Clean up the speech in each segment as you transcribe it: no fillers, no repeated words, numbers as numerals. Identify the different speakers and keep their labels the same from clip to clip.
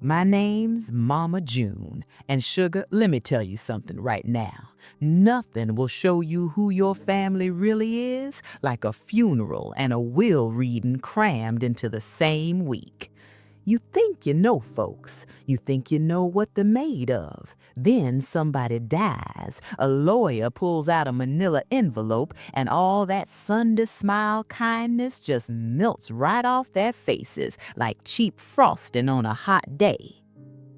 Speaker 1: My name's Mama June, and sugar, let me tell you something right now. Nothing will show you who your family really is like a funeral and a will reading crammed into the same week. You think you know folks. You think you know what they're made of. Then somebody dies. A lawyer pulls out a manila envelope, and all that Sunday smile kindness just melts right off their faces like cheap frosting on a hot day.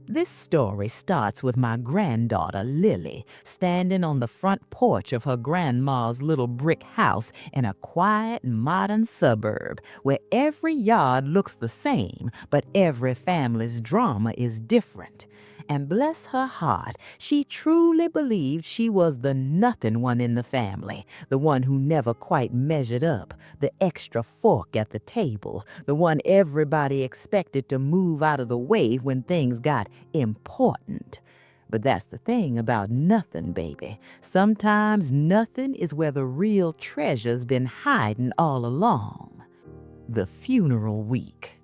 Speaker 1: This story starts with my granddaughter, Lily, standing on the front porch of her grandma's little brick house in a quiet, modern suburb where every yard looks the same, but every family's drama is different. And bless her heart, she truly believed she was the nothing one in the family, the one who never quite measured up, the extra fork at the table, the one everybody expected to move out of the way when things got important. But that's the thing about nothing, baby. Sometimes nothing is where the real treasure's been hiding all along. The funeral week.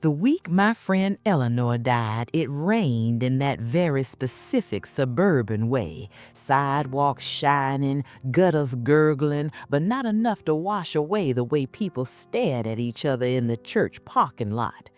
Speaker 1: The week my friend Eleanor died, it rained in that very specific suburban way. Sidewalks shining, gutters gurgling, but not enough to wash away the way people stared at each other in the church parking lot.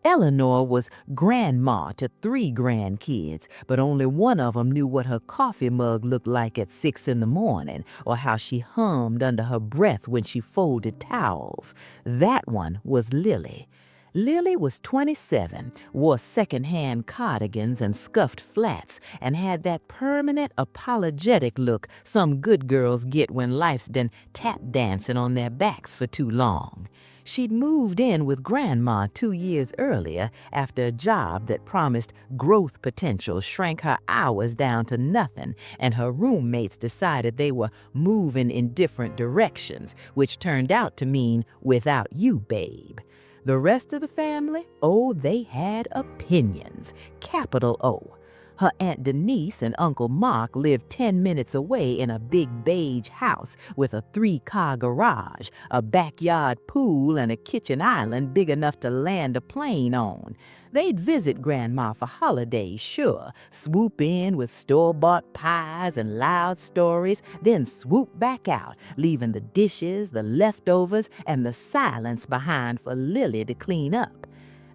Speaker 1: Eleanor was grandma to 3 grandkids, but only one of them knew what her coffee mug looked like at 6 in the morning, or how she hummed under her breath when she folded towels. That one was Lily. Lily was 27, wore second-hand cardigans and scuffed flats, and had that permanent apologetic look some good girls get when life's been tap dancing on their backs for too long. She'd moved in with Grandma 2 years earlier after a job that promised growth potential shrank her hours down to nothing, and her roommates decided they were moving in different directions, which turned out to mean without you, babe. The rest of the family, oh, they had opinions, capital O. Her Aunt Denise and Uncle Mark lived 10 minutes away in a big beige house with a 3-car garage, a backyard pool, and a kitchen island big enough to land a plane on. They'd visit Grandma for holidays, sure, swoop in with store-bought pies and loud stories, then swoop back out, leaving the dishes, the leftovers, and the silence behind for Lily to clean up.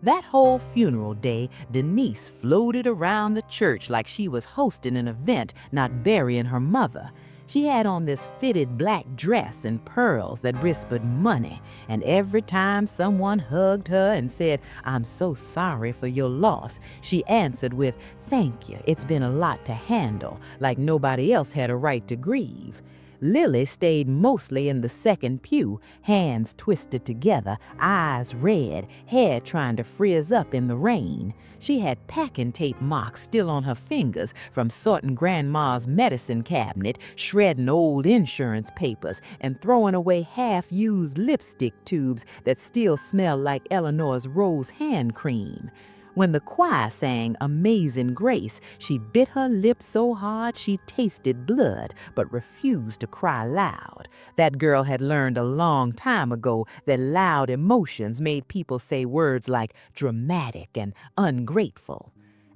Speaker 1: That whole funeral day, Denise floated around the church like she was hosting an event, not burying her mother. She had on this fitted black dress and pearls that whispered money, and every time someone hugged her and said, "I'm so sorry for your loss," she answered with, "Thank you, it's been a lot to handle," like nobody else had a right to grieve. Lily stayed mostly in the second pew, hands twisted together, eyes red, hair trying to frizz up in the rain. She had packing tape marks still on her fingers from sorting Grandma's medicine cabinet, shredding old insurance papers, and throwing away half-used lipstick tubes that still smelled like Eleanor's rose hand cream. When the choir sang Amazing Grace, she bit her lip so hard she tasted blood, but refused to cry loud. That girl had learned a long time ago that loud emotions made people say words like dramatic and ungrateful.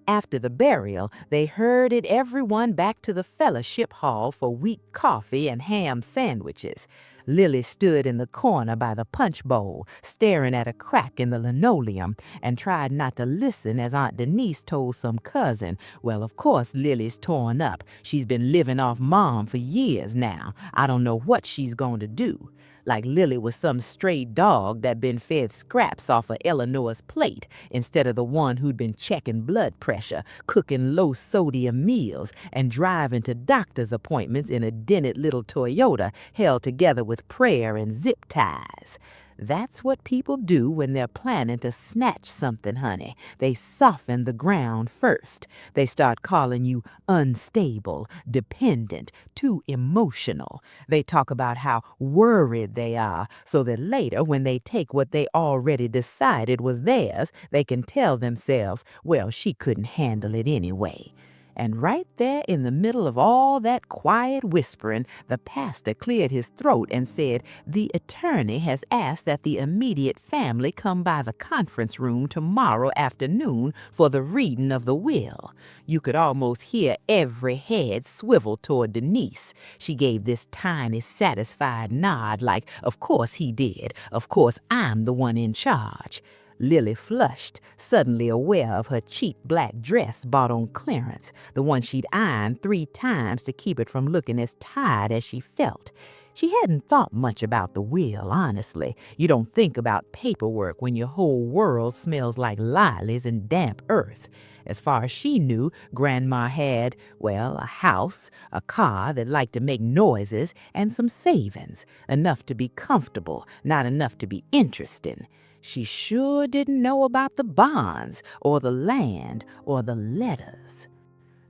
Speaker 1: After the burial, they herded everyone back to the fellowship hall for weak coffee and ham sandwiches. Lily stood in the corner by the punch bowl, staring at a crack in the linoleum, and tried not to listen as Aunt Denise told some cousin, "Well, of course Lily's torn up. She's been living off Mom for years now. I don't know what she's going to do." Like Lily was some stray dog that been fed scraps off of Eleanor's plate instead of the one who'd been checking blood pressure, cooking low-sodium meals, and driving to doctor's appointments in a dented little Toyota held together with prayer and zip ties. That's what people do when they're planning to snatch something, honey. They soften the ground first. They start calling you unstable, dependent, too emotional. They talk about how worried they are so that later, when they take what they already decided was theirs, they can tell themselves, "Well, she couldn't handle it anyway." And right there in the middle of all that quiet whispering, the pastor cleared his throat and said, "The attorney has asked that the immediate family come by the conference room tomorrow afternoon for the reading of the will." You could almost hear every head swivel toward Denise. She gave this tiny, satisfied nod like, "Of course he did. Of course I'm the one in charge." Lily flushed, suddenly aware of her cheap black dress bought on clearance, the one she'd ironed 3 times to keep it from looking as tired as she felt. She hadn't thought much about the will, honestly. You don't think about paperwork when your whole world smells like lilies and damp earth. As far as she knew, Grandma had, well, a house, a car that liked to make noises, and some savings, enough to be comfortable, not enough to be interesting. She sure didn't know about the bonds or the land or the letters.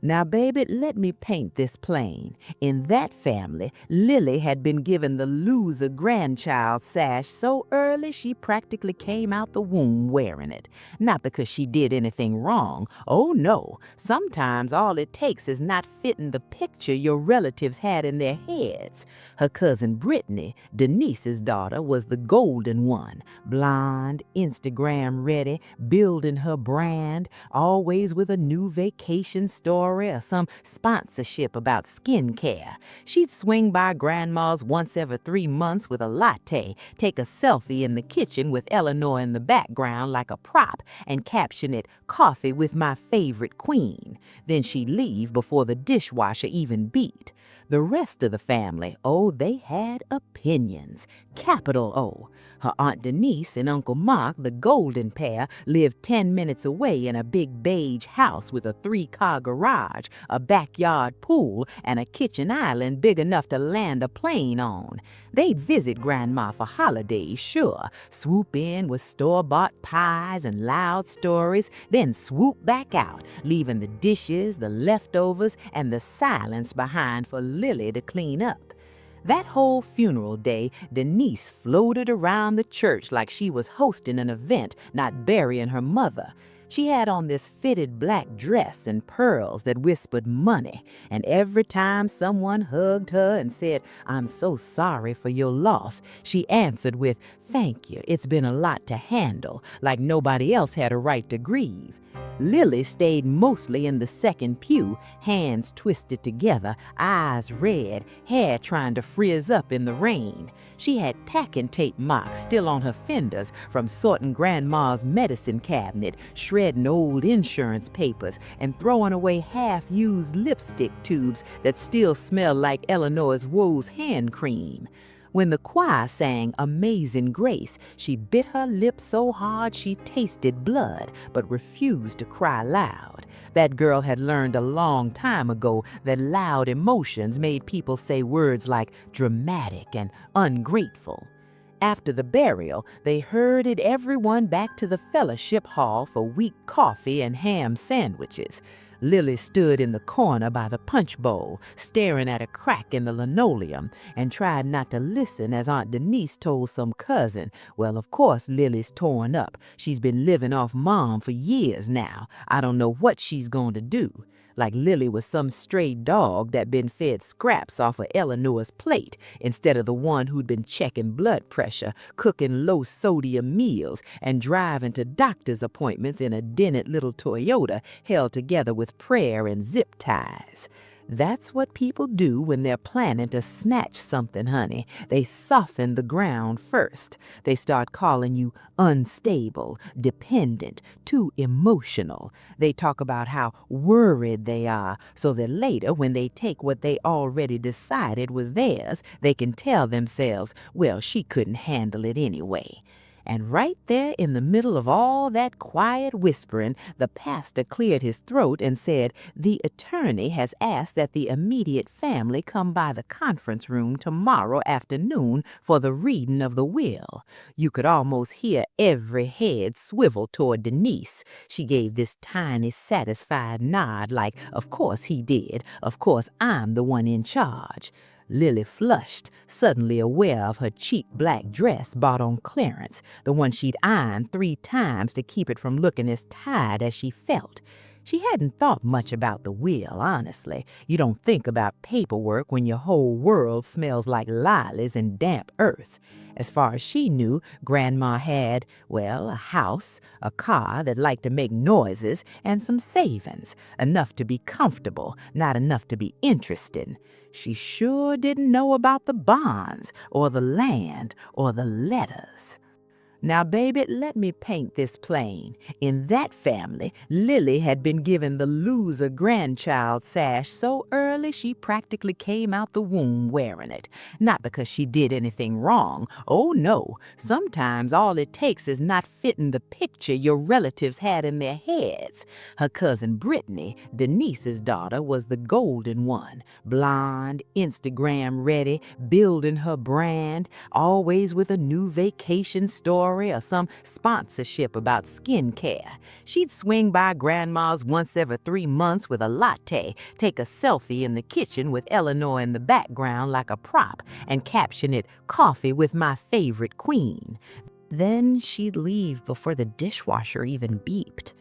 Speaker 1: Now, baby, let me paint this plain. In that family, Lily had been given the loser grandchild sash so early she practically came out the womb wearing it. Not because she did anything wrong. Oh, no. Sometimes all it takes is not fitting the picture your relatives had in their heads. Her cousin Brittany, Denise's daughter, was the golden one. Blonde, Instagram ready, building her brand, always with a new vacation story or some sponsorship about skincare. She'd swing by Grandma's once every 3 months with a latte, take a selfie in the kitchen with Eleanor in the background like a prop, and caption it, "Coffee with my favorite queen." Then she'd leave before the dishwasher even beat. The rest of the family, oh, they had opinions. Capital O. Her Aunt Denise and Uncle Mark, the golden pair, lived 10 minutes away in a big beige house with a 3-car garage, a backyard pool, and a kitchen island big enough to land a plane on. They'd visit Grandma for holidays, sure, swoop in with store-bought pies and loud stories, then swoop back out, leaving the dishes, the leftovers, and the silence behind for Lily to clean up. That whole funeral day, Denise floated around the church like she was hosting an event, not burying her mother. She had on this fitted black dress and pearls that whispered money, and every time someone hugged her and said, "I'm so sorry for your loss," she answered with, "Thank you, it's been a lot to handle," like nobody else had a right to grieve. Lily stayed mostly in the second pew, hands twisted together, eyes red, hair trying to frizz up in the rain. She had packing tape marks still on her fenders from sorting Grandma's medicine cabinet, shredding old insurance papers, and throwing away half-used lipstick tubes that still smelled like Eleanor's Woe's hand cream. When the choir sang Amazing Grace, she bit her lip so hard she tasted blood, but refused to cry loud. That girl had learned a long time ago that loud emotions made people say words like dramatic and ungrateful. After the burial, they herded everyone back to the fellowship hall for weak coffee and ham sandwiches. Lily stood in the corner by the punch bowl, staring at a crack in the linoleum, and tried not to listen as Aunt Denise told some cousin, "Well, of course Lily's torn up. She's been living off Mom for years now. I don't know what she's going to do." Like Lily was some stray dog that been fed scraps off of Eleanor's plate instead of the one who'd been checking blood pressure, cooking low-sodium meals, and driving to doctor's appointments in a dented little Toyota held together with prayer and zip ties. That's what people do when they're planning to snatch something, honey. They soften the ground first. They start calling you unstable, dependent, too emotional. They talk about how worried they are so that later, when they take what they already decided was theirs, they can tell themselves, "Well, she couldn't handle it anyway." And right there in the middle of all that quiet whispering, the pastor cleared his throat and said, "The attorney has asked that the immediate family come by the conference room tomorrow afternoon for the reading of the will." You could almost hear every head swivel toward Denise. She gave this tiny, satisfied nod like, "Of course he did. Of course I'm the one in charge." Lily flushed, suddenly aware of her cheap black dress bought on clearance, the one she'd ironed 3 times to keep it from looking as tired as she felt. She hadn't thought much about the will, honestly. You don't think about paperwork when your whole world smells like lilies and damp earth. As far as she knew, Grandma had, well, a house, a car that liked to make noises, and some savings, enough to be comfortable, not enough to be interested. She sure didn't know about the bonds, or the land, or the letters. Now, baby, let me paint this plain. In that family, Lily had been given the loser grandchild sash so early she practically came out the womb wearing it. Not because she did anything wrong. Oh, no. Sometimes all it takes is not fitting the picture your relatives had in their heads. Her cousin Brittany, Denise's daughter, was the golden one. Blonde, Instagram ready, building her brand, always with a new vacation story or some sponsorship about skincare. She'd swing by Grandma's once every 3 months with a latte, take a selfie in the kitchen with Eleanor in the background like a prop, and caption it, "Coffee with my favorite queen." Then she'd leave before the dishwasher even beeped.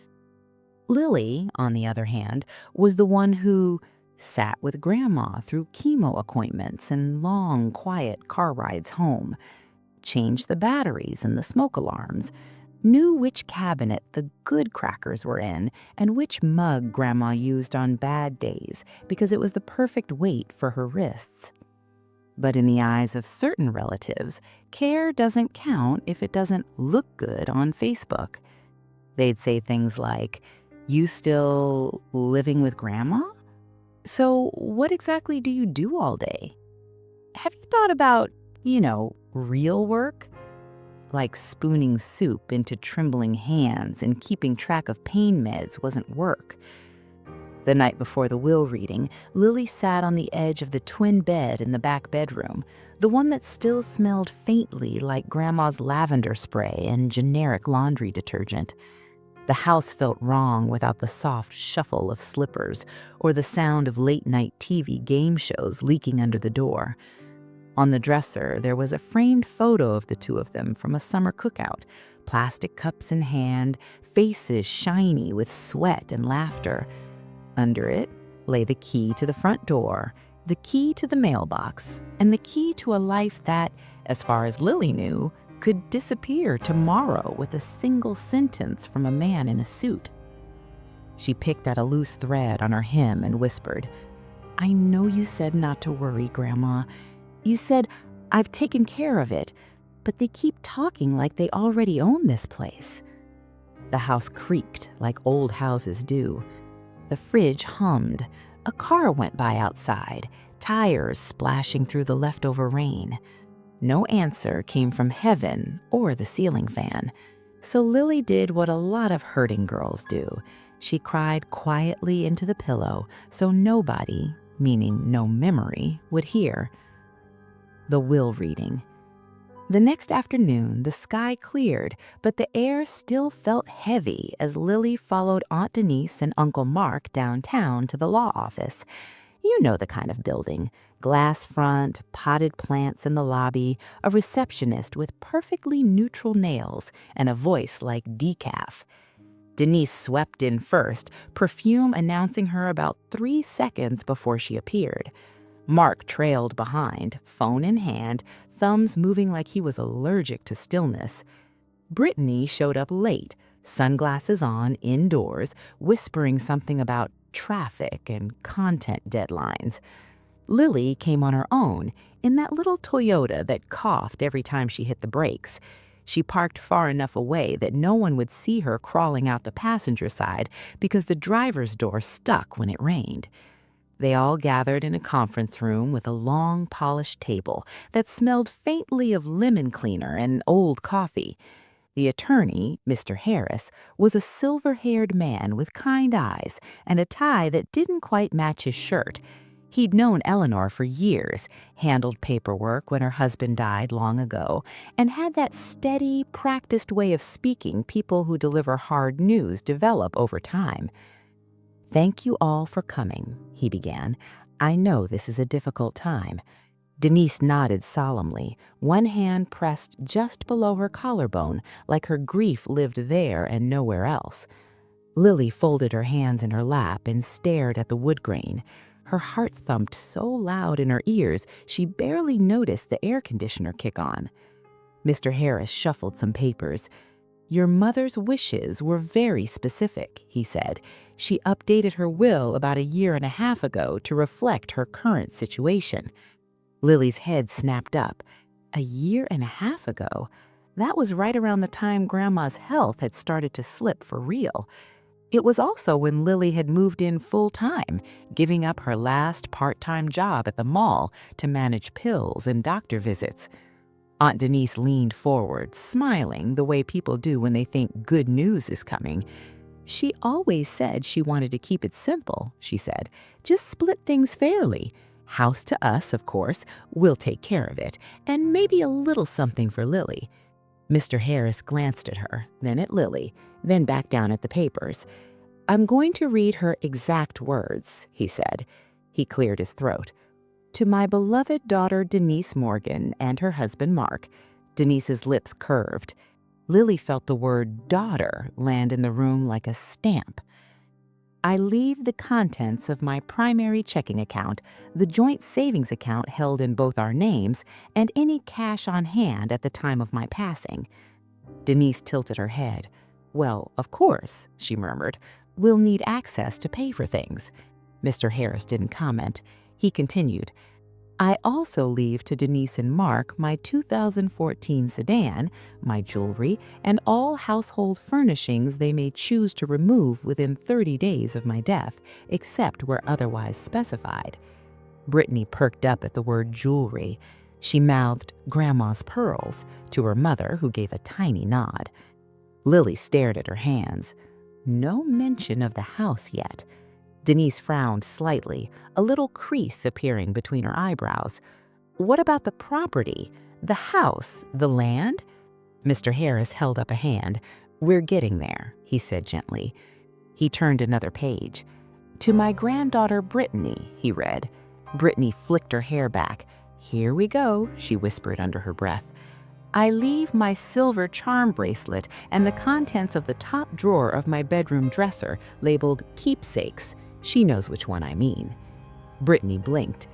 Speaker 1: Lily, on the other hand, was the one who sat with Grandma through chemo appointments and long, quiet car rides home, changed the batteries and the smoke alarms, knew which cabinet the good crackers were in and which mug Grandma used on bad days because it was the perfect weight for her wrists. But in the eyes of certain relatives, care doesn't count if it doesn't look good on Facebook. They'd say things like, "You still living with Grandma? So what exactly do you do all day? Have you thought about, real work? Like spooning soup into trembling hands and keeping track of pain meds wasn't work." The night before the will reading, Lily sat on the edge of the twin bed in the back bedroom, the one that still smelled faintly like Grandma's lavender spray and generic laundry detergent. The house felt wrong without the soft shuffle of slippers or the sound of late-night TV game shows leaking under the door. On the dresser, there was a framed photo of the two of them from a summer cookout, plastic cups in hand, faces shiny with sweat and laughter. Under it lay the key to the front door, the key to the mailbox, and the key to a life that, as far as Lily knew, could disappear tomorrow with a single sentence from a man in a suit. She picked at a loose thread on her hem and whispered, "I know you said not to worry, Grandma. You said, I've taken care of it, but they keep talking like they already own this place." The house creaked like old houses do. The fridge hummed. A car went by outside, tires splashing through the leftover rain. No answer came from heaven or the ceiling fan. So Lily did what a lot of hurting girls do. She cried quietly into the pillow so nobody, meaning no memory, would hear. The will reading. The next afternoon, the sky cleared, but the air still felt heavy as Lily followed Aunt Denise and Uncle Mark downtown to the law office. You know the kind of building. Glass front, potted plants in the lobby, a receptionist with perfectly neutral nails, and a voice like decaf. Denise swept in first, perfume announcing her about 3 seconds before she appeared. Mark trailed behind, phone in hand, thumbs moving like he was allergic to stillness. Brittany showed up late, sunglasses on, indoors, whispering something about traffic and content deadlines. Lily came on her own, in that little Toyota that coughed every time she hit the brakes. She parked far enough away that no one would see her crawling out the passenger side because the driver's door stuck when it rained. They all gathered in a conference room with a long, polished table that smelled faintly of lemon cleaner and old coffee. The attorney, Mr. Harris, was a silver-haired man with kind eyes and a tie that didn't quite match his shirt. He'd known Eleanor for years, handled paperwork when her husband died long ago, and had that steady, practiced way of speaking people who deliver hard news develop over time. "Thank you all for coming," he began. "I know this is a difficult time." Denise nodded solemnly, one hand pressed just below her collarbone, like her grief lived there and nowhere else. Lily folded her hands in her lap and stared at the wood grain. Her heart thumped so loud in her ears she barely noticed the air conditioner kick on. Mr. Harris shuffled some papers. "Your mother's wishes were very specific," he said. "She updated her will about 1.5 years ago to reflect her current situation." Lily's head snapped up. 1.5 years ago? That was right around the time Grandma's health had started to slip for real. It was also when Lily had moved in full-time, giving up her last part-time job at the mall to manage pills and doctor visits. Aunt Denise leaned forward, smiling the way people do when they think good news is coming. "She always said she wanted to keep it simple," she said. "Just split things fairly. House to us, of course. We'll take care of it. And maybe a little something for Lily." Mr. Harris glanced at her, then at Lily, then back down at the papers. "I'm going to read her exact words," he said. He cleared his throat. "To my beloved daughter Denise Morgan and her husband Mark." Denise's lips curved. Lily felt the word daughter land in the room like a stamp. "I leave the contents of my primary checking account, the joint savings account held in both our names, and any cash on hand at the time of my passing." Denise tilted her head. "Well, of course," she murmured. "We'll need access to pay for things." Mr. Harris didn't comment. He continued, "I also leave to Denise and Mark my 2014 sedan, my jewelry, and all household furnishings they may choose to remove within 30 days of my death, except where otherwise specified." Brittany perked up at the word jewelry. She mouthed "Grandma's pearls" to her mother, who gave a tiny nod. Lily stared at her hands. No mention of the house yet. Denise frowned slightly, a little crease appearing between her eyebrows. "What about the property? The house? The land?" Mr. Harris held up a hand. "We're getting there," he said gently. He turned another page. "To my granddaughter Brittany," he read. Brittany flicked her hair back. "Here we go," she whispered under her breath. "I leave my silver charm bracelet and the contents of the top drawer of my bedroom dresser labeled keepsakes." She knows which one I mean. Brittany blinked.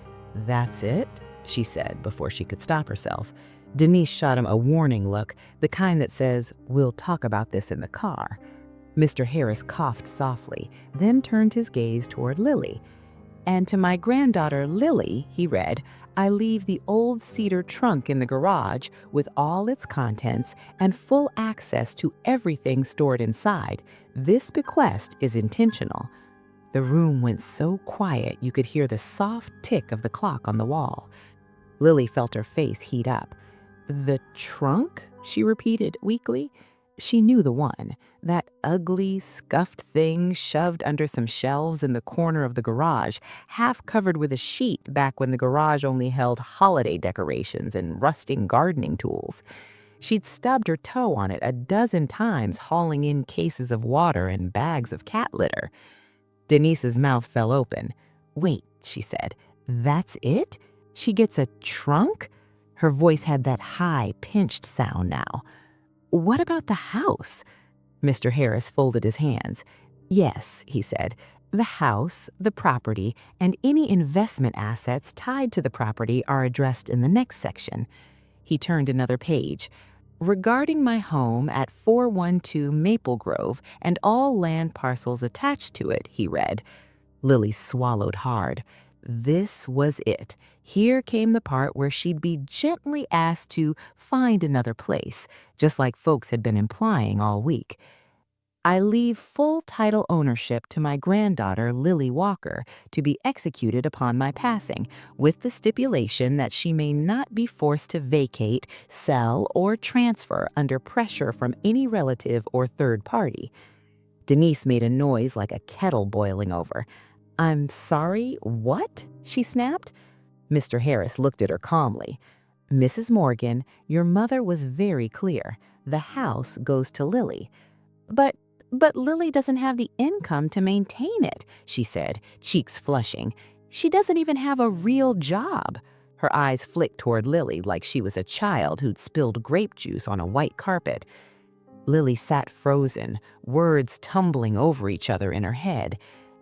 Speaker 1: "That's it?" she said before she could stop herself. Denise shot him a warning look, the kind that says, "We'll talk about this in the car." Mr. Harris coughed softly, then turned his gaze toward Lily. "And to my granddaughter Lily," he read, "I leave the old cedar trunk in the garage with all its contents and full access to everything stored inside. This bequest is intentional." The room went so quiet you could hear the soft tick of the clock on the wall. Lily felt her face heat up. "The trunk?" she repeated weakly. She knew the one, that ugly, scuffed thing shoved under some shelves in the corner of the garage, half covered with a sheet back when the garage only held holiday decorations and rusting gardening tools. She'd stubbed her toe on it a dozen times hauling in cases of water and bags of cat litter. Denise's mouth fell open. "Wait," she said, "that's it? She gets a trunk?" Her voice had that high, pinched sound now. "What about the house?" Mr. Harris folded his hands. "Yes," he said, "the house, the property, and any investment assets tied to the property are addressed in the next section." He turned another page. "Regarding my home at 412 Maple Grove and all land parcels attached to it," he read. Lily swallowed hard. This was it. Here came the part where she'd be gently asked to find another place, just like folks had been implying all week. "I leave full title ownership to my granddaughter, Lily Walker, to be executed upon my passing, with the stipulation that she may not be forced to vacate, sell, or transfer under pressure from any relative or third party." Denise made a noise like a kettle boiling over. "I'm sorry, what?" she snapped. Mr. Harris looked at her calmly. "Mrs. Morgan, your mother was very clear. The house goes to Lily." But Lily doesn't have the income to maintain it," she said, cheeks flushing. "She doesn't even have a real job." Her eyes flicked toward Lily like she was a child who'd spilled grape juice on a white carpet. Lily sat frozen, words tumbling over each other in her head.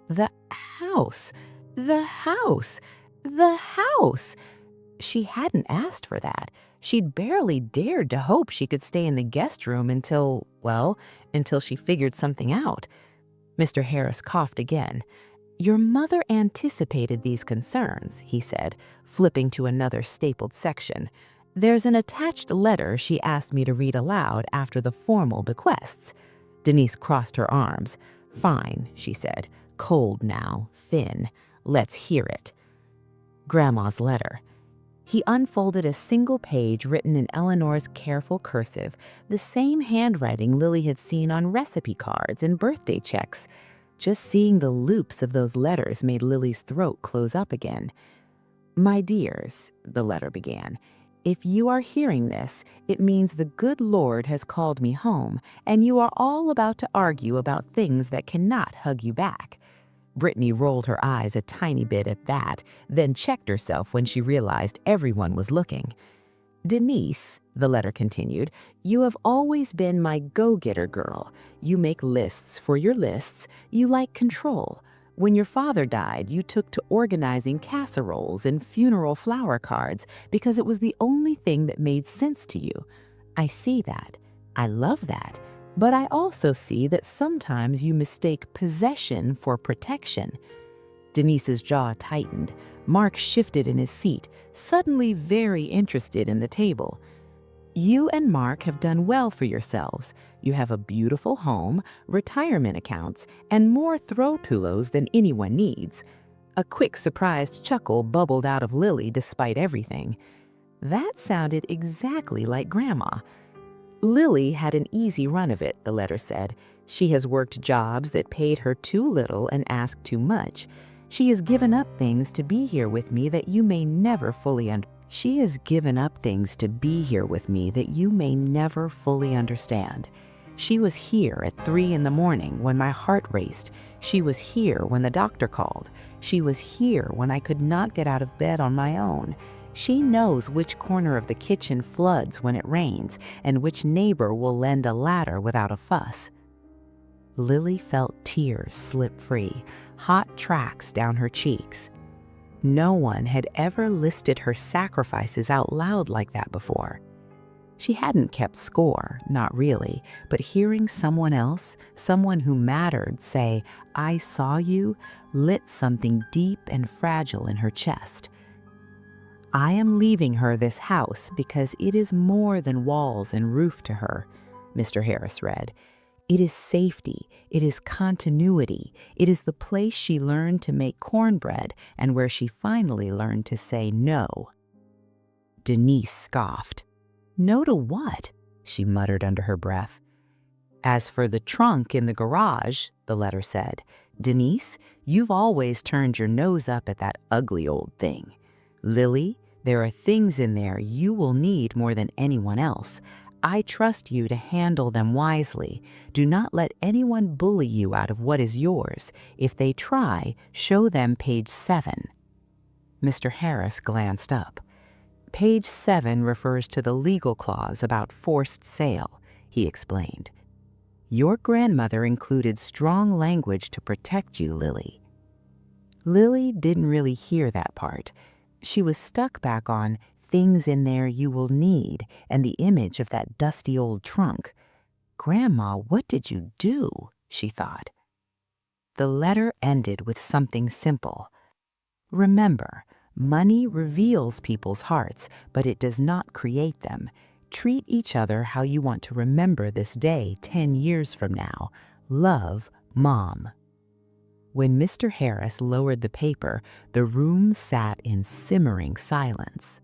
Speaker 1: The house, the house, the house. She hadn't asked for that. She'd barely dared to hope she could stay in the guest room until she figured something out. Mr. Harris coughed again. "Your mother anticipated these concerns," he said, flipping to another stapled section. "There's an attached letter she asked me to read aloud after the formal bequests." Denise crossed her arms. "Fine," she said, cold now, thin. "Let's hear it." Grandma's letter. He unfolded a single page written in Eleanor's careful cursive, the same handwriting Lily had seen on recipe cards and birthday checks. Just seeing the loops of those letters made Lily's throat close up again. "My dears," the letter began, "if you are hearing this, it means the good Lord has called me home, and you are all about to argue about things that cannot hug you back." Brittany rolled her eyes a tiny bit at that, then checked herself when she realized everyone was looking. "Denise," the letter continued, "you have always been my go-getter girl. You make lists for your lists. You like control. When your father died, you took to organizing casseroles and funeral flower cards because it was the only thing that made sense to you. I see that. I love that. But I also see that sometimes you mistake possession for protection." Denise's jaw tightened. Mark shifted in his seat, suddenly very interested in the table. "You and Mark have done well for yourselves. You have a beautiful home, retirement accounts, and more throw pillows than anyone needs." A quick surprised chuckle bubbled out of Lily despite everything. That sounded exactly like Grandma. "Lily had an easy run of it," the letter said. "She has worked jobs that paid her too little and asked too much. She has given up things to be here with me that you may never fully understand. She was here at 3 in the morning when my heart raced. She was here when the doctor called. She was here when I could not get out of bed on my own. She knows which corner of the kitchen floods when it rains and which neighbor will lend a ladder without a fuss." Lily felt tears slip free, hot tracks down her cheeks. No one had ever listed her sacrifices out loud like that before. She hadn't kept score, not really, but hearing someone else, someone who mattered, say, "I saw you," lit something deep and fragile in her chest. "I am leaving her this house because it is more than walls and roof to her," Mr. Harris read. "It is safety, it is continuity, it is the place she learned to make cornbread and where she finally learned to say no." Denise scoffed. "No to what?" she muttered under her breath. "As for the trunk in the garage," the letter said, "Denise, you've always turned your nose up at that ugly old thing. Lily, there are things in there you will need more than anyone else. I trust you to handle them wisely. Do not let anyone bully you out of what is yours. If they try, show them page 7. Mr. Harris glanced up. "Page 7 refers to the legal clause about forced sale," he explained. "Your grandmother included strong language to protect you, Lily." Lily didn't really hear that part. She was stuck back on things in there you will need and the image of that dusty old trunk. "Grandma, what did you do?" she thought. The letter ended with something simple. "Remember, money reveals people's hearts, but it does not create them. Treat each other how you want to remember this day 10 years from now. Love, Mom." When Mr. Harris lowered the paper, the room sat in simmering silence.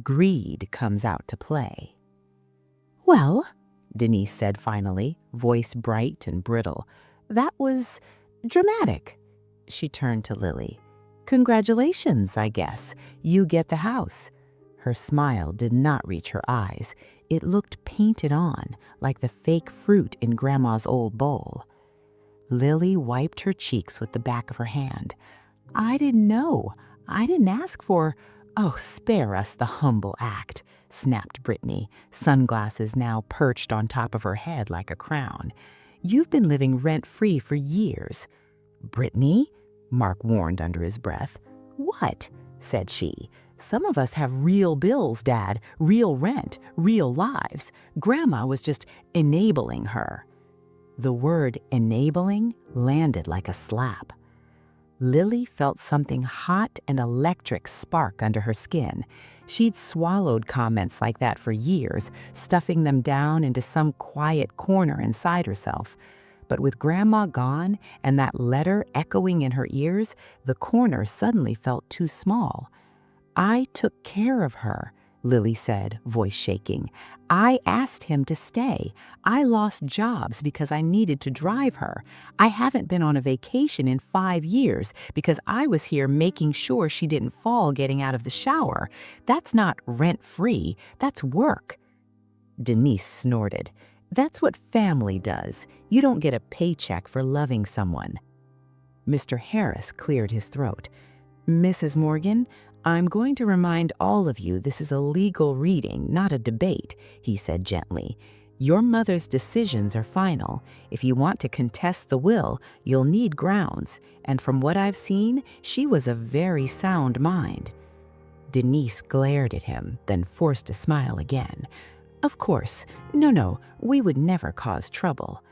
Speaker 1: Greed comes out to play. "Well," Denise said finally, voice bright and brittle, "that was dramatic." She turned to Lily. "Congratulations, I guess. You get the house." Her smile did not reach her eyes. It looked painted on, like the fake fruit in Grandma's old bowl. Lily wiped her cheeks with the back of her hand. "I didn't know. I didn't ask for. "Oh, spare us the humble act," snapped Brittany, sunglasses now perched on top of her head like a crown. "You've been living rent-free for years." "Brittany?" Mark warned under his breath. "What?" said she. "Some of us have real bills, Dad, real rent, real lives. Grandma was just enabling her." The word enabling landed like a slap. Lily felt something hot and electric spark under her skin. She'd swallowed comments like that for years, stuffing them down into some quiet corner inside herself. But with Grandma gone and that letter echoing in her ears, the corner suddenly felt too small. "I took care of her," Lily said, voice shaking. "I asked him to stay. I lost jobs because I needed to drive her. I haven't been on a vacation in 5 years because I was here making sure she didn't fall getting out of the shower. That's not rent-free, that's work." Denise snorted. "That's what family does. You don't get a paycheck for loving someone." Mr. Harris cleared his throat. "Mrs. Morgan, I'm going to remind all of you this is a legal reading, not a debate," he said gently. "Your mother's decisions are final. If you want to contest the will, you'll need grounds, and from what I've seen, she was of very sound mind." Denise glared at him, then forced a smile again. "Of course. No, we would never cause trouble."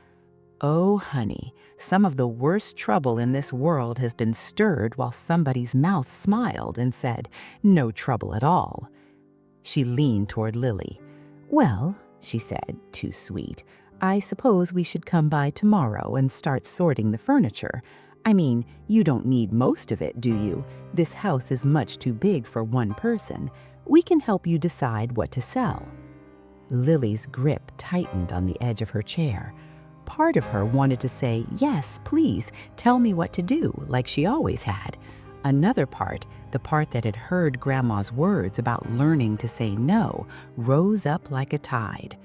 Speaker 1: "Oh, honey, some of the worst trouble in this world has been stirred while somebody's mouth smiled and said, 'No trouble at all.'" She leaned toward Lily. "Well," she said, too sweet, "I suppose we should come by tomorrow and start sorting the furniture. I mean, you don't need most of it, do you? This house is much too big for one person. We can help you decide what to sell." Lily's grip tightened on the edge of her chair. Part of her wanted to say, "Yes, please, tell me what to do," like she always had. Another part, the part that had heard Grandma's words about learning to say no, rose up like a tide.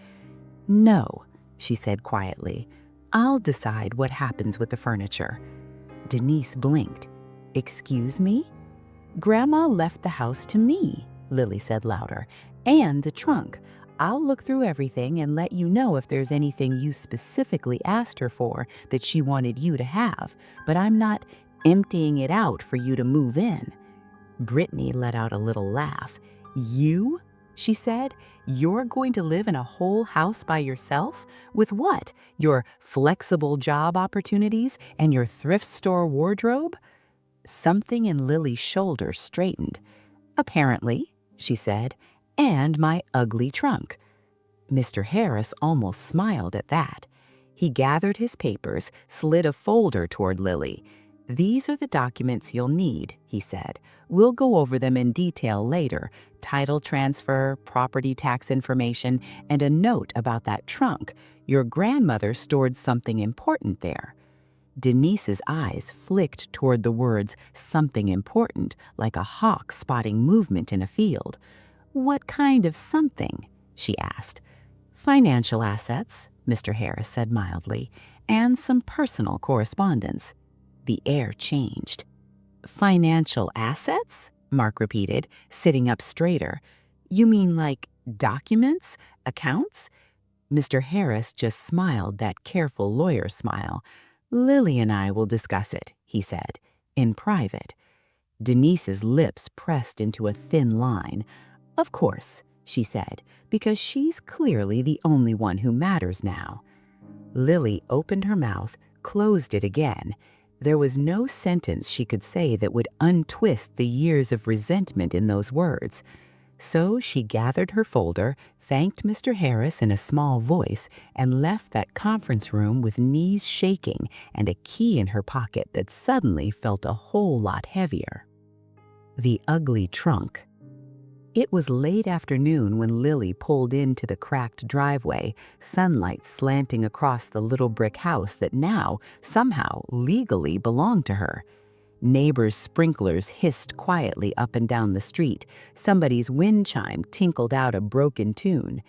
Speaker 1: "No," she said quietly. "I'll decide what happens with the furniture." Denise blinked. "Excuse me?" "Grandma left the house to me," Lily said louder, "and the trunk. I'll look through everything and let you know if there's anything you specifically asked her for that she wanted you to have, but I'm not emptying it out for you to move in." Brittany let out a little laugh. "You?" she said. "You're going to live in a whole house by yourself? With what? Your flexible job opportunities and your thrift store wardrobe?" Something in Lily's shoulder straightened. "Apparently," she said, "and my ugly trunk." Mr. Harris almost smiled at that. He gathered his papers, slid a folder toward Lily. "These are the documents you'll need," he said. "We'll go over them in detail later. Title transfer, property tax information, and a note about that trunk. Your grandmother stored something important there." Denise's eyes flicked toward the words "something important," like a hawk spotting movement in a field. "What kind of something?" she asked. "Financial assets," Mr. Harris said mildly, "and some personal correspondence." The air changed. "Financial assets?" Mark repeated, sitting up straighter. "You mean like documents? Accounts?" Mr. Harris just smiled that careful lawyer smile. "Lily and I will discuss it," he said, "in private." Denise's lips pressed into a thin line. "Of course," she said, "because she's clearly the only one who matters now." Lily opened her mouth, closed it again. There was no sentence she could say that would untwist the years of resentment in those words. So she gathered her folder, thanked Mr. Harris in a small voice, and left that conference room with knees shaking and a key in her pocket that suddenly felt a whole lot heavier. The ugly trunk. It was late afternoon when Lily pulled into the cracked driveway, sunlight slanting across the little brick house that now, somehow, legally belonged to her. Neighbors' sprinklers hissed quietly up and down the street. Somebody's wind chime tinkled out a broken tune.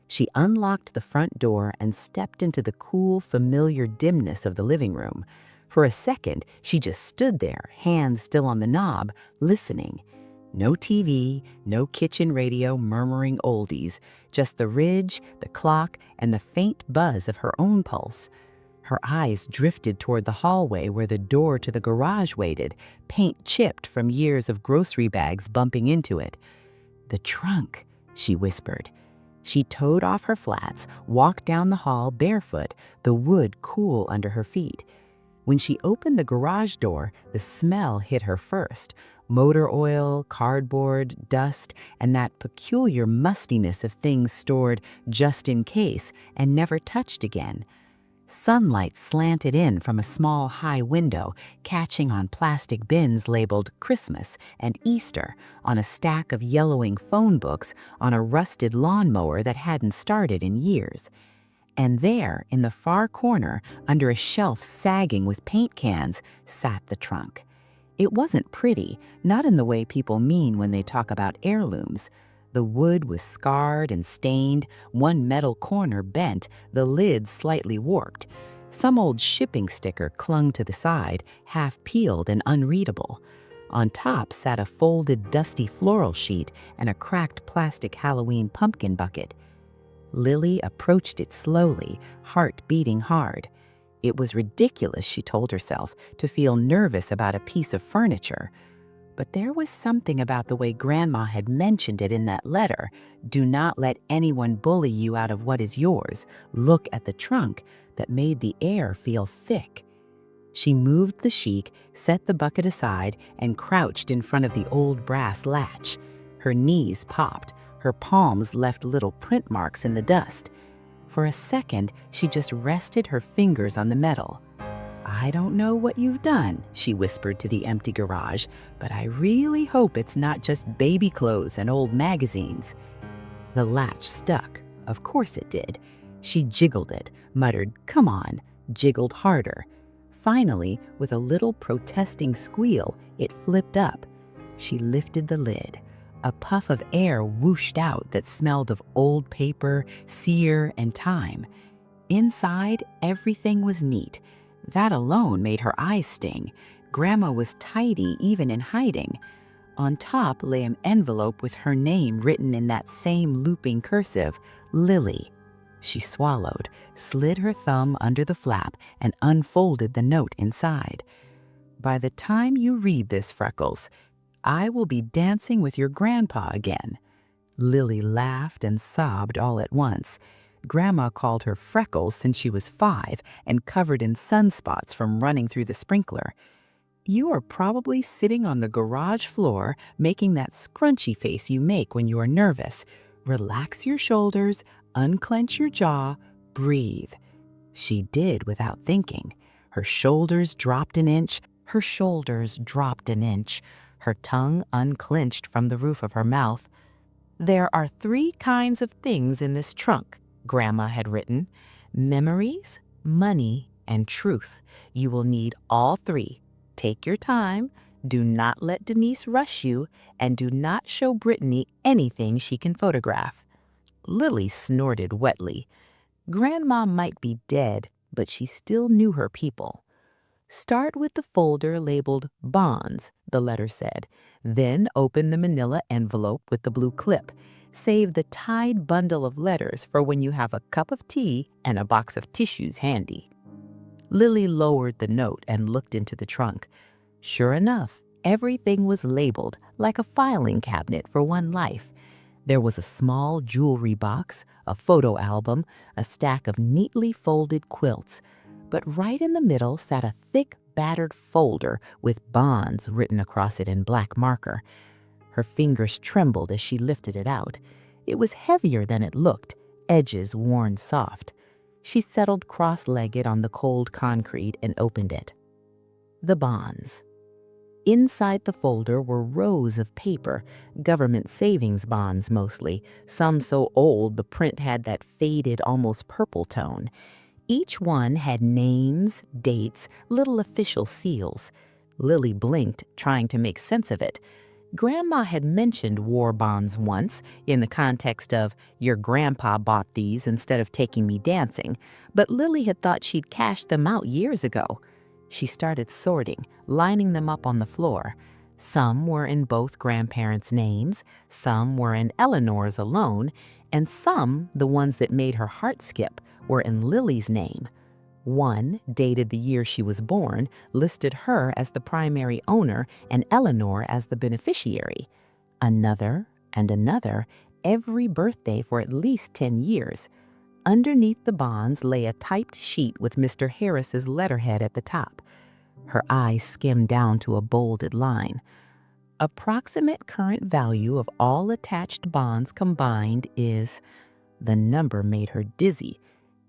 Speaker 1: She unlocked the front door and stepped into the cool, familiar dimness of the living room. For a second, she just stood there, hands still on the knob, listening. No TV, no kitchen radio murmuring oldies, just the ridge, the clock, and the faint buzz of her own pulse. Her eyes drifted toward the hallway where the door to the garage waited, paint chipped from years of grocery bags bumping into it. "The trunk," she whispered. She towed off her flats, walked down the hall barefoot, the wood cool under her feet. When she opened the garage door, the smell hit her first. Motor oil, cardboard, dust, and that peculiar mustiness of things stored just in case and never touched again. Sunlight slanted in from a small high window, catching on plastic bins labeled Christmas and Easter, on a stack of yellowing phone books, on a rusted lawnmower that hadn't started in years. And there, in the far corner, under a shelf sagging with paint cans, sat the trunk. It wasn't pretty, not in the way people mean when they talk about heirlooms. The wood was scarred and stained, one metal corner bent, the lid slightly warped. Some old shipping sticker clung to the side, half peeled and unreadable. On top sat a folded, dusty floral sheet and a cracked plastic Halloween pumpkin bucket. Lily approached it slowly, heart beating hard. It was ridiculous, she told herself, to feel nervous about a piece of furniture. But there was something about the way Grandma had mentioned it in that letter. "Do not let anyone bully you out of what is yours. Look at the trunk," that made the air feel thick. She moved the sheet, set the bucket aside, and crouched in front of the old brass latch. Her knees popped. Her palms left little print marks in the dust. For a second, she just rested her fingers on the metal. "I don't know what you've done," she whispered to the empty garage, "but I really hope it's not just baby clothes and old magazines." The latch stuck. Of course it did. She jiggled it, muttered, "Come on," jiggled harder. Finally, with a little protesting squeal, it flipped up. She lifted the lid. A puff of air whooshed out that smelled of old paper, cedar, and thyme. Inside, everything was neat. That alone made her eyes sting. Grandma was tidy even in hiding. On top lay an envelope with her name written in that same looping cursive, Lily. She swallowed, slid her thumb under the flap, and unfolded the note inside. "By the time you read this, Freckles, I will be dancing with your grandpa again." Lily laughed and sobbed all at once. Grandma called her Freckles since she was 5 and covered in sunspots from running through the sprinkler. "You are probably sitting on the garage floor making that scrunchy face you make when you are nervous. Relax your shoulders, unclench your jaw, breathe." She did without thinking. Her shoulders dropped an inch. Her tongue unclinched from the roof of her mouth. "There are 3 kinds of things in this trunk," Grandma had written. "Memories, money, and truth. You will need all 3. Take your time. Do not let Denise rush you, and do not show Brittany anything she can photograph." Lily snorted wetly. Grandma might be dead, but she still knew her people. "Start with the folder labeled Bonds," the letter said. "Then open the manila envelope with the blue clip. Save the tied bundle of letters for when you have a cup of tea and a box of tissues handy." Lily lowered the note and looked into the trunk. Sure enough, everything was labeled like a filing cabinet for one life. There was a small jewelry box, a photo album, a stack of neatly folded quilts. But right in the middle sat a thick, battered folder with Bonds written across it in black marker. Her fingers trembled as she lifted it out. It was heavier than it looked, edges worn soft. She settled cross-legged on the cold concrete and opened it. The bonds. Inside the folder were rows of paper, government savings bonds mostly, some so old the print had that faded, almost purple tone. Each one had names, dates, little official seals. Lily blinked, trying to make sense of it. Grandma had mentioned war bonds once, in the context of, "Your grandpa bought these instead of taking me dancing," but Lily had thought she'd cashed them out years ago. She started sorting, lining them up on the floor. Some were in both grandparents' names, some were in Eleanor's alone, and some, the ones that made her heart skip, were in Lily's name. One, dated the year she was born, listed her as the primary owner and Eleanor as the beneficiary. Another and another, every birthday for at least 10 years. Underneath the bonds lay a typed sheet with Mr. Harris's letterhead at the top. Her eyes skimmed down to a bolded line. Approximate current value of all attached bonds combined is... The number made her dizzy.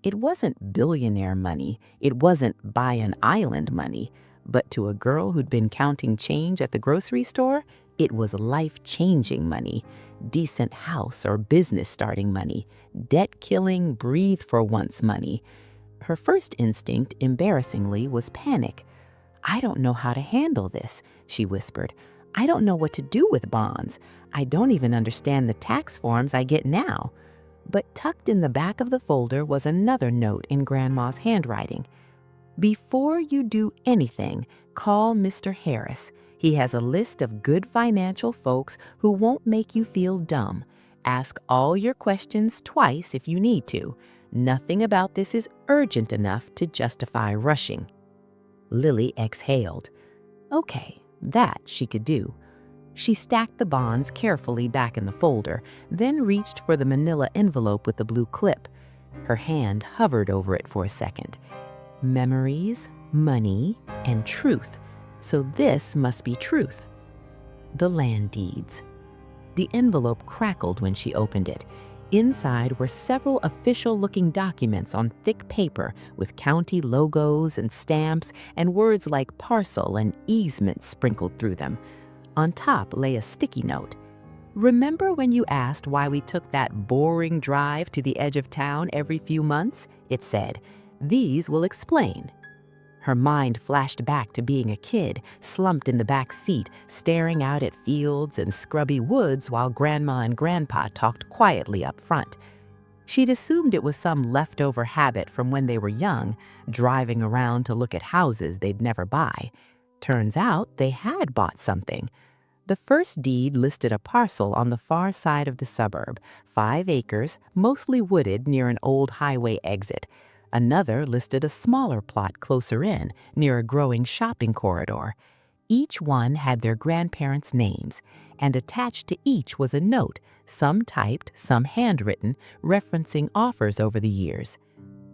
Speaker 1: It wasn't billionaire money, it wasn't buy an island money, but to a girl who'd been counting change at the grocery store, it was life-changing money, decent house or business starting money, debt-killing, breathe-for-once money. Her first instinct, embarrassingly, was panic. "I don't know how to handle this," she whispered. "I don't know what to do with bonds. I don't even understand the tax forms I get now." But tucked in the back of the folder was another note in Grandma's handwriting. "Before you do anything, call Mr. Harris. He has a list of good financial folks who won't make you feel dumb. Ask all your questions twice if you need to. Nothing about this is urgent enough to justify rushing." Lily exhaled. Okay, that she could do. She stacked the bonds carefully back in the folder, then reached for the manila envelope with the blue clip. Her hand hovered over it for a second. Memories, money, and truth. So this must be truth. The land deeds. The envelope crackled when she opened it. Inside were several official-looking documents on thick paper with county logos and stamps and words like parcel and easement sprinkled through them. On top lay a sticky note. "Remember when you asked why we took that boring drive to the edge of town every few months?" it said. "These will explain." Her mind flashed back to being a kid, slumped in the back seat, staring out at fields and scrubby woods while Grandma and Grandpa talked quietly up front. She'd assumed it was some leftover habit from when they were young, driving around to look at houses they'd never buy. Turns out they had bought something. The first deed listed a parcel on the far side of the suburb, 5 acres, mostly wooded near an old highway exit. Another listed a smaller plot closer in, near a growing shopping corridor. Each one had their grandparents' names, and attached to each was a note, some typed, some handwritten, referencing offers over the years.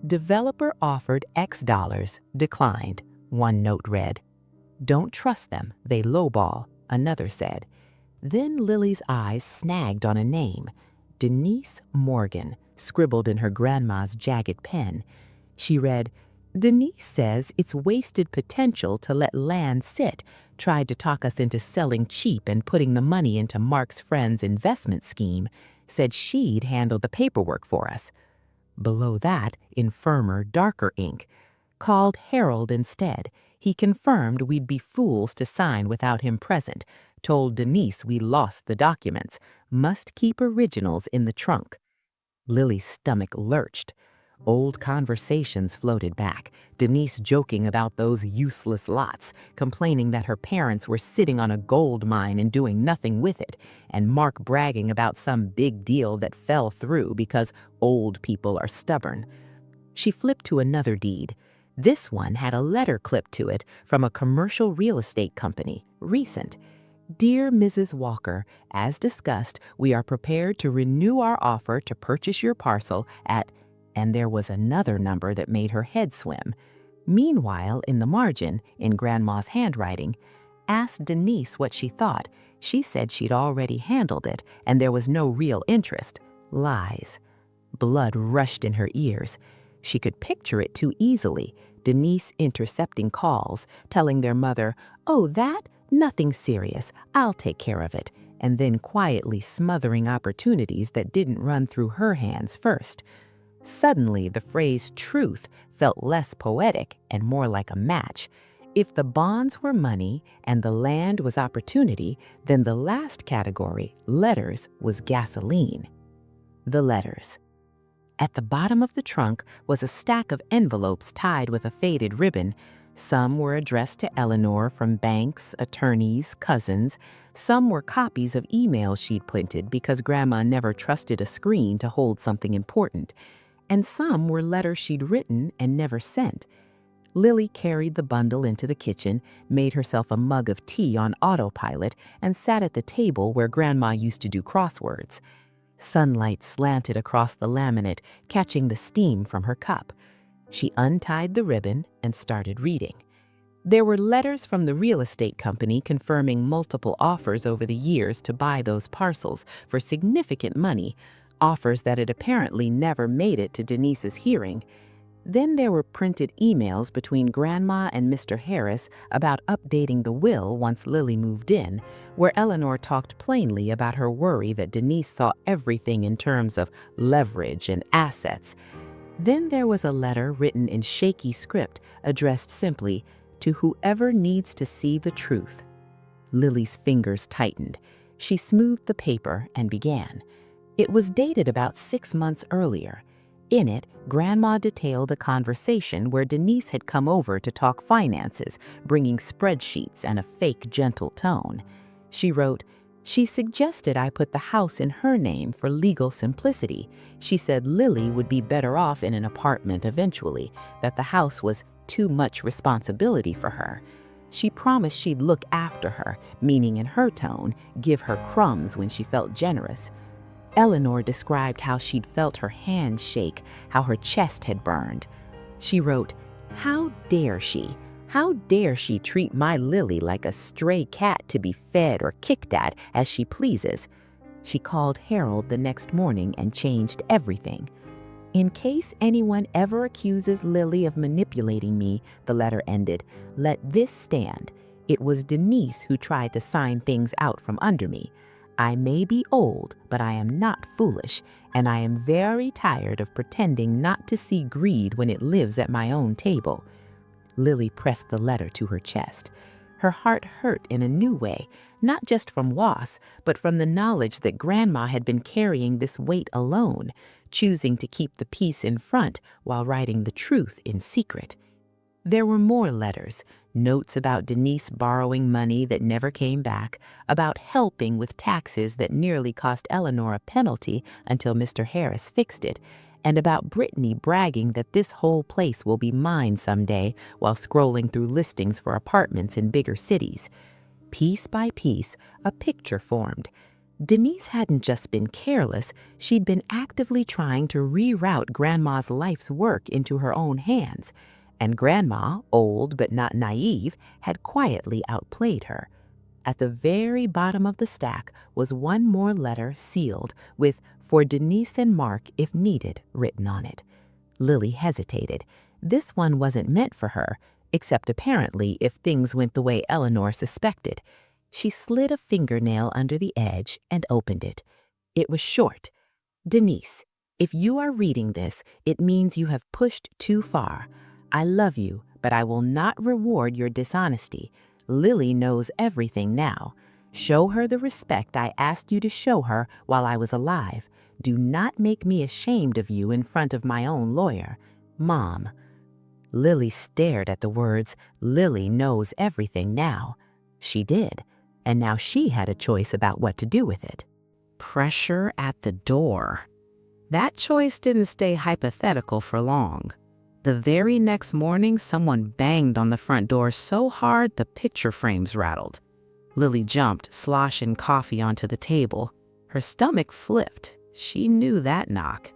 Speaker 1: "Developer offered X dollars, declined," one note read. "Don't trust them, they lowball," another said. Then Lily's eyes snagged on a name, Denise Morgan, scribbled in her grandma's jagged pen. She read, "Denise says it's wasted potential to let land sit, tried to talk us into selling cheap and putting the money into Mark's friend's investment scheme, said she'd handle the paperwork for us." Below that, in firmer, darker ink, "Called Harold instead. He confirmed we'd be fools to sign without him present. Told Denise we lost the documents. Must keep originals in the trunk." Lily's stomach lurched. Old conversations floated back, Denise joking about those useless lots, complaining that her parents were sitting on a gold mine and doing nothing with it, and Mark bragging about some big deal that fell through because old people are stubborn. She flipped to another deed. This one had a letter clipped to it from a commercial real estate company, recent. "Dear Mrs. Walker, as discussed, we are prepared to renew our offer to purchase your parcel at..." And there was another number that made her head swim. Meanwhile, in the margin, in Grandma's handwriting, "Asked Denise what she thought. She said she'd already handled it and there was no real interest. Lies." Blood rushed in her ears. She could picture it too easily. Denise intercepting calls, telling their mother, "Oh, that? Nothing serious. I'll take care of it," and then quietly smothering opportunities that didn't run through her hands first. Suddenly, the phrase truth felt less poetic and more like a match. If the bonds were money and the land was opportunity, then the last category, letters, was gasoline. The letters. At the bottom of the trunk was a stack of envelopes tied with a faded ribbon. Some were addressed to Eleanor from banks, attorneys, cousins. Some were copies of emails she'd printed because Grandma never trusted a screen to hold something important. And some were letters she'd written and never sent. Lily carried the bundle into the kitchen, made herself a mug of tea on autopilot, and sat at the table where Grandma used to do crosswords. Sunlight slanted across the laminate, catching the steam from her cup. She untied the ribbon and started reading. There were letters from the real estate company confirming multiple offers over the years to buy those parcels for significant money, offers that had apparently never made it to Denise's hearing. Then there were printed emails between Grandma and Mr. Harris about updating the will once Lily moved in, where Eleanor talked plainly about her worry that Denise saw everything in terms of leverage and assets. Then there was a letter written in shaky script addressed simply, "To whoever needs to see the truth." Lily's fingers tightened. She smoothed the paper and began. It was dated about 6 months earlier. In it, Grandma detailed a conversation where Denise had come over to talk finances, bringing spreadsheets and a fake gentle tone. She wrote, "She suggested I put the house in her name for legal simplicity. She said Lily would be better off in an apartment eventually, that the house was too much responsibility for her. She promised she'd look after her, meaning in her tone, give her crumbs when she felt generous." Eleanor described how she'd felt her hands shake, how her chest had burned. She wrote, "How dare she? How dare she treat my Lily like a stray cat to be fed or kicked at as she pleases?" She called Harold the next morning and changed everything. "In case anyone ever accuses Lily of manipulating me," the letter ended, "let this stand. It was Denise who tried to sign things out from under me. I may be old, but I am not foolish, and I am very tired of pretending not to see greed when it lives at my own table." Lily pressed the letter to her chest. Her heart hurt in a new way, not just from loss, but from the knowledge that Grandma had been carrying this weight alone, choosing to keep the peace in front while writing the truth in secret. There were more letters, notes about Denise borrowing money that never came back, about helping with taxes that nearly cost Eleanor a penalty until Mr. Harris fixed it, and about Brittany bragging that this whole place will be mine someday while scrolling through listings for apartments in bigger cities. Piece by piece, a picture formed. Denise hadn't just been careless, she'd been actively trying to reroute Grandma's life's work into her own hands. And Grandma, old but not naive, had quietly outplayed her. At the very bottom of the stack was one more letter sealed with "For Denise and Mark if needed" written on it. Lily hesitated. This one wasn't meant for her, except apparently if things went the way Eleanor suspected. She slid a fingernail under the edge and opened it. It was short. "Denise, if you are reading this, it means you have pushed too far. I love you, but I will not reward your dishonesty. Lily knows everything now. Show her the respect I asked you to show her while I was alive. Do not make me ashamed of you in front of my own lawyer. Mom." Lily stared at the words, "Lily knows everything now." She did, and now she had a choice about what to do with it. Pressure at the door. That choice didn't stay hypothetical for long. The very next morning, someone banged on the front door so hard the picture frames rattled. Lily jumped, sloshing coffee onto the table. Her stomach flipped. She knew that knock.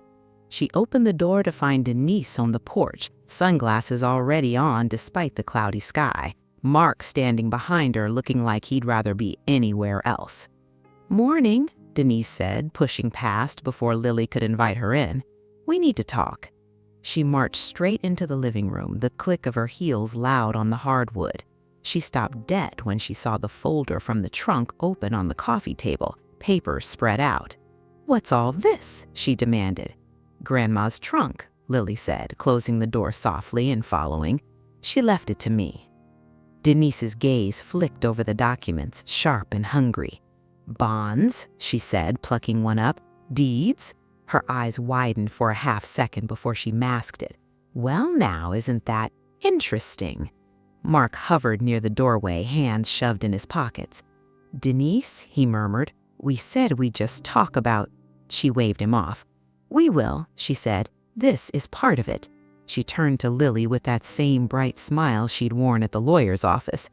Speaker 1: She opened the door to find Denise on the porch, sunglasses already on despite the cloudy sky. Mark standing behind her looking like he'd rather be anywhere else. "Morning," Denise said, pushing past before Lily could invite her in. "We need to talk." She marched straight into the living room, the click of her heels loud on the hardwood. She stopped dead when she saw the folder from the trunk open on the coffee table, papers spread out. "What's all this?" she demanded. "Grandma's trunk," Lily said, closing the door softly and following. "She left it to me." Denise's gaze flicked over the documents, sharp and hungry. "Bonds," she said, plucking one up. "Deeds?" Her eyes widened for a half second before she masked it. "Well now, isn't that interesting?" Mark hovered near the doorway, hands shoved in his pockets. "Denise," he murmured, "we said we'd just talk about—" She waved him off. "We will," she said. "This is part of it." She turned to Lily with that same bright smile she'd worn at the lawyer's office.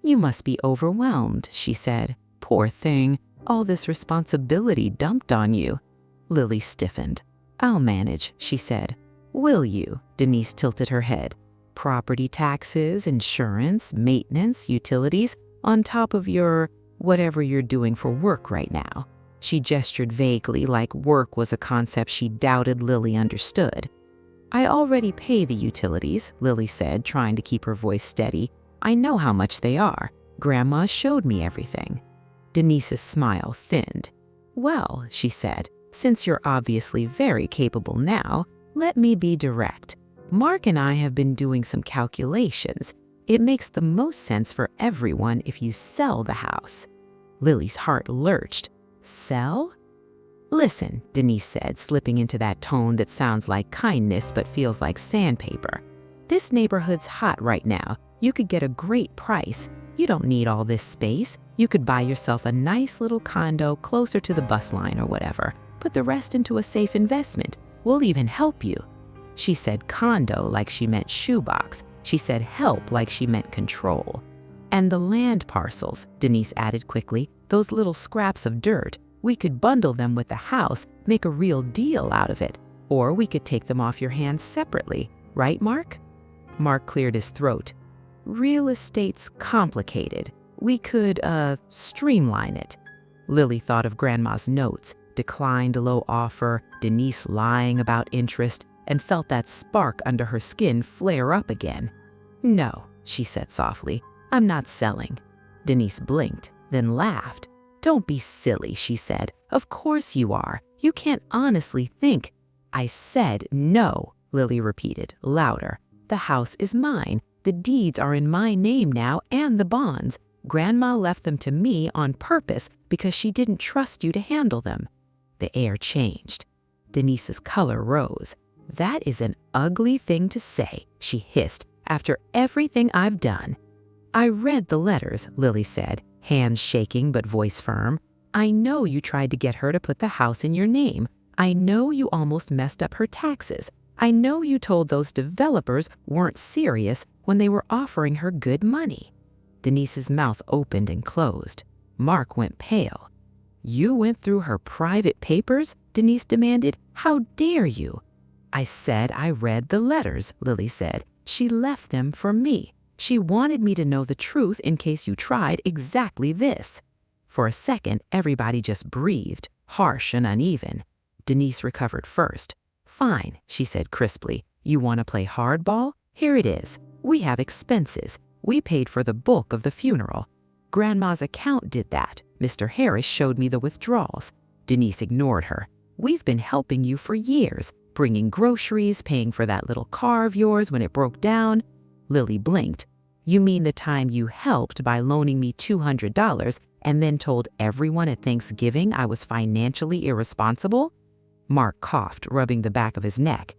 Speaker 1: "You must be overwhelmed," she said. "Poor thing, all this responsibility dumped on you." Lily stiffened. "I'll manage," she said. "Will you?" Denise tilted her head. "Property taxes, insurance, maintenance, utilities, on top of your whatever you're doing for work right now." She gestured vaguely, like work was a concept she doubted Lily understood. "I already pay the utilities," Lily said, trying to keep her voice steady. "I know how much they are. Grandma showed me everything." Denise's smile thinned. "Well," she said, "since you're obviously very capable now, let me be direct. Mark and I have been doing some calculations. It makes the most sense for everyone if you sell the house." Lily's heart lurched. "Sell?" "Listen," Denise said, slipping into that tone that sounds like kindness but feels like sandpaper. "This neighborhood's hot right now. You could get a great price. You don't need all this space. You could buy yourself a nice little condo closer to the bus line or whatever. Put the rest into a safe investment. We'll even help you." She said condo like she meant shoebox. She said help like she meant control. "And the land parcels," Denise added quickly, "those little scraps of dirt. We could bundle them with the house, make a real deal out of it. Or we could take them off your hands separately. Right, Mark?" Mark cleared his throat. "Real estate's complicated. We could, streamline it." Lily thought of Grandma's notes, declined a low offer, Denise lying about interest, and felt that spark under her skin flare up again. "No," she said softly, "I'm not selling." Denise blinked, then laughed. "Don't be silly," she said. "Of course you are. You can't honestly think—" "I said no," Lily repeated, louder. "The house is mine. The deeds are in my name now and the bonds. Grandma left them to me on purpose because she didn't trust you to handle them." The air changed. Denise's color rose. "That is an ugly thing to say," she hissed, "after everything I've done." "I read the letters," Lily said, hands shaking but voice firm. "I know you tried to get her to put the house in your name. I know you almost messed up her taxes. I know you told those developers weren't serious when they were offering her good money." Denise's mouth opened and closed. Mark went pale. "You went through her private papers?" Denise demanded. "How dare you?" "I said I read the letters," Lily said. "She left them for me. She wanted me to know the truth in case you tried exactly this." For a second, everybody just breathed, harsh and uneven. Denise recovered first. "Fine," she said crisply. "You want to play hardball? Here it is. We have expenses. We paid for the bulk of the funeral. Grandma's account did that. Mr. Harris showed me the withdrawals." Denise ignored her. "We've been helping you for years, bringing groceries, paying for that little car of yours when it broke down." Lily blinked. "You mean the time you helped by loaning me $200 and then told everyone at Thanksgiving I was financially irresponsible?" Mark coughed, rubbing the back of his neck.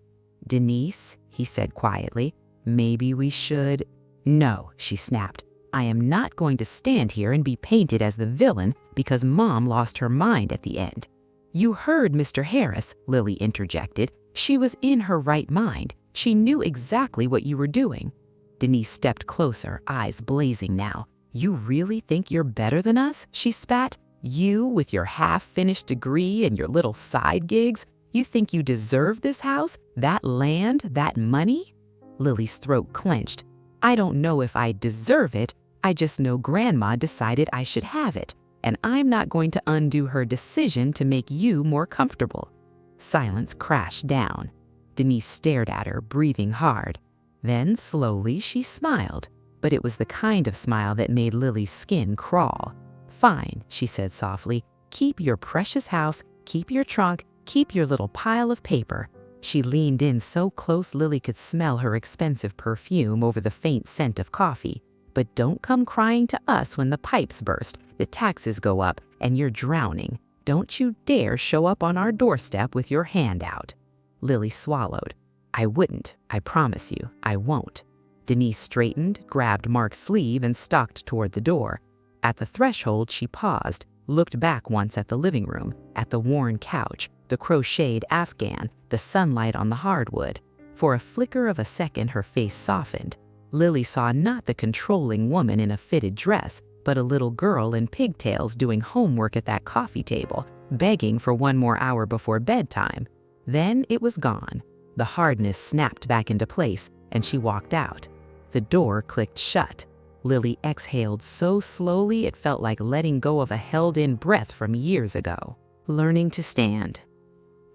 Speaker 1: "Denise," he said quietly, "maybe we should—" "No," she snapped. "I am not going to stand here and be painted as the villain because Mom lost her mind at the end." "You heard Mr. Harris," Lily interjected. "She was in her right mind. She knew exactly what you were doing." Denise stepped closer, eyes blazing now. "You really think you're better than us?" she spat. "You with your half-finished degree and your little side gigs? You think you deserve this house, that land, that money?" Lily's throat clenched. "I don't know if I deserve it. I just know Grandma decided I should have it, and I'm not going to undo her decision to make you more comfortable." Silence crashed down. Denise stared at her, breathing hard. Then, slowly, she smiled, but it was the kind of smile that made Lily's skin crawl. "Fine," she said softly. "Keep your precious house, keep your trunk, keep your little pile of paper." She leaned in so close Lily could smell her expensive perfume over the faint scent of coffee. "But don't come crying to us when the pipes burst, the taxes go up, and you're drowning. Don't you dare show up on our doorstep with your hand out." Lily swallowed. "I wouldn't. I promise you, I won't." Denise straightened, grabbed Mark's sleeve, and stalked toward the door. At the threshold, she paused, looked back once at the living room, at the worn couch, the crocheted afghan, the sunlight on the hardwood. For a flicker of a second, her face softened. Lily saw not the controlling woman in a fitted dress, but a little girl in pigtails doing homework at that coffee table, begging for one more hour before bedtime. Then it was gone. The hardness snapped back into place, and she walked out. The door clicked shut. Lily exhaled so slowly it felt like letting go of a held-in breath from years ago. Learning to stand.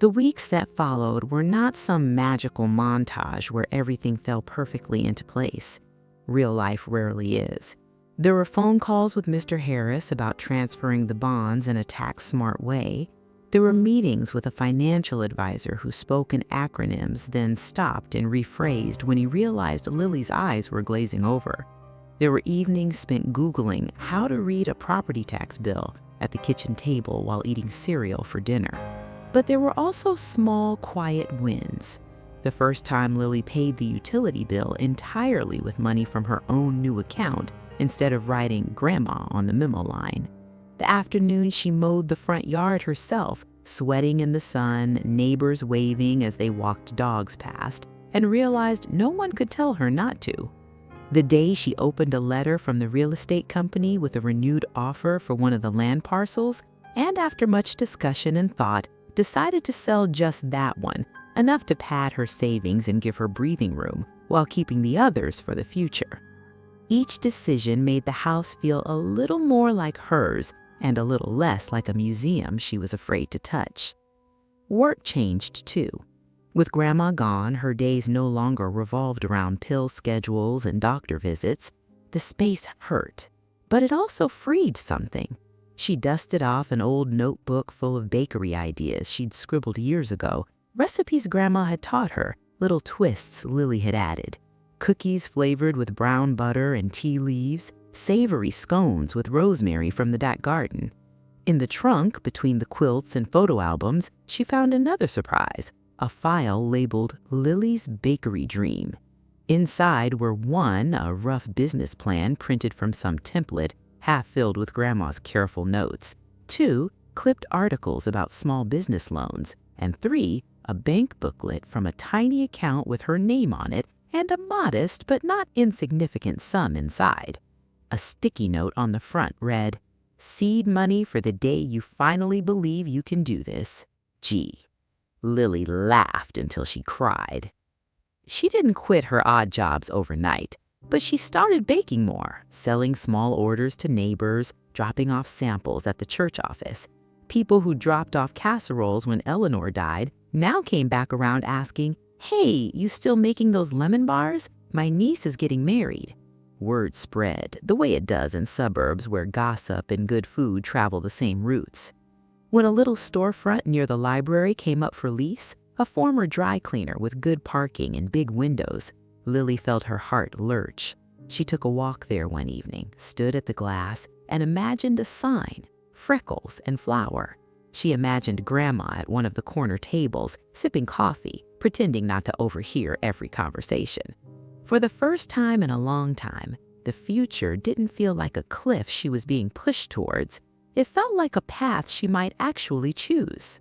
Speaker 1: The weeks that followed were not some magical montage where everything fell perfectly into place. Real life rarely is. There were phone calls with Mr. Harris about transferring the bonds in a tax-smart way. There were meetings with a financial advisor who spoke in acronyms, then stopped and rephrased when he realized Lily's eyes were glazing over. There were evenings spent Googling how to read a property tax bill at the kitchen table while eating cereal for dinner. But there were also small, quiet wins. The first time Lily paid the utility bill entirely with money from her own new account instead of writing Grandma on the memo line. The afternoon she mowed the front yard herself, sweating in the sun, neighbors waving as they walked dogs past, and realized no one could tell her not to. The day she opened a letter from the real estate company with a renewed offer for one of the land parcels, and after much discussion and thought, decided to sell just that one, enough to pad her savings and give her breathing room, while keeping the others for the future. Each decision made the house feel a little more like hers and a little less like a museum she was afraid to touch. Work changed too. With Grandma gone, her days no longer revolved around pill schedules and doctor visits. The space hurt, but it also freed something. She dusted off an old notebook full of bakery ideas she'd scribbled years ago, recipes Grandma had taught her, little twists Lily had added. Cookies flavored with brown butter and tea leaves, savory scones with rosemary from the back garden. In the trunk, between the quilts and photo albums, she found another surprise, a file labeled Lily's Bakery Dream. Inside were one, a rough business plan printed from some template, half filled with Grandma's careful notes. 2, clipped articles about small business loans. And 3, a bank booklet from a tiny account with her name on it and a modest but not insignificant sum inside. A sticky note on the front read, "Seed money for the day you finally believe you can do this. G." Lily laughed until she cried. She didn't quit her odd jobs overnight, but she started baking more, selling small orders to neighbors, dropping off samples at the church office. People who dropped off casseroles when Eleanor died now came back around asking, "Hey, you still making those lemon bars? My niece is getting married." Word spread, the way it does in suburbs where gossip and good food travel the same routes. When a little storefront near the library came up for lease, a former dry cleaner with good parking and big windows, Lily felt her heart lurch. She took a walk there one evening, stood at the glass, and imagined a sign, freckles and flour. She imagined Grandma at one of the corner tables, sipping coffee, pretending not to overhear every conversation. For the first time in a long time, the future didn't feel like a cliff she was being pushed towards. It felt like a path she might actually choose.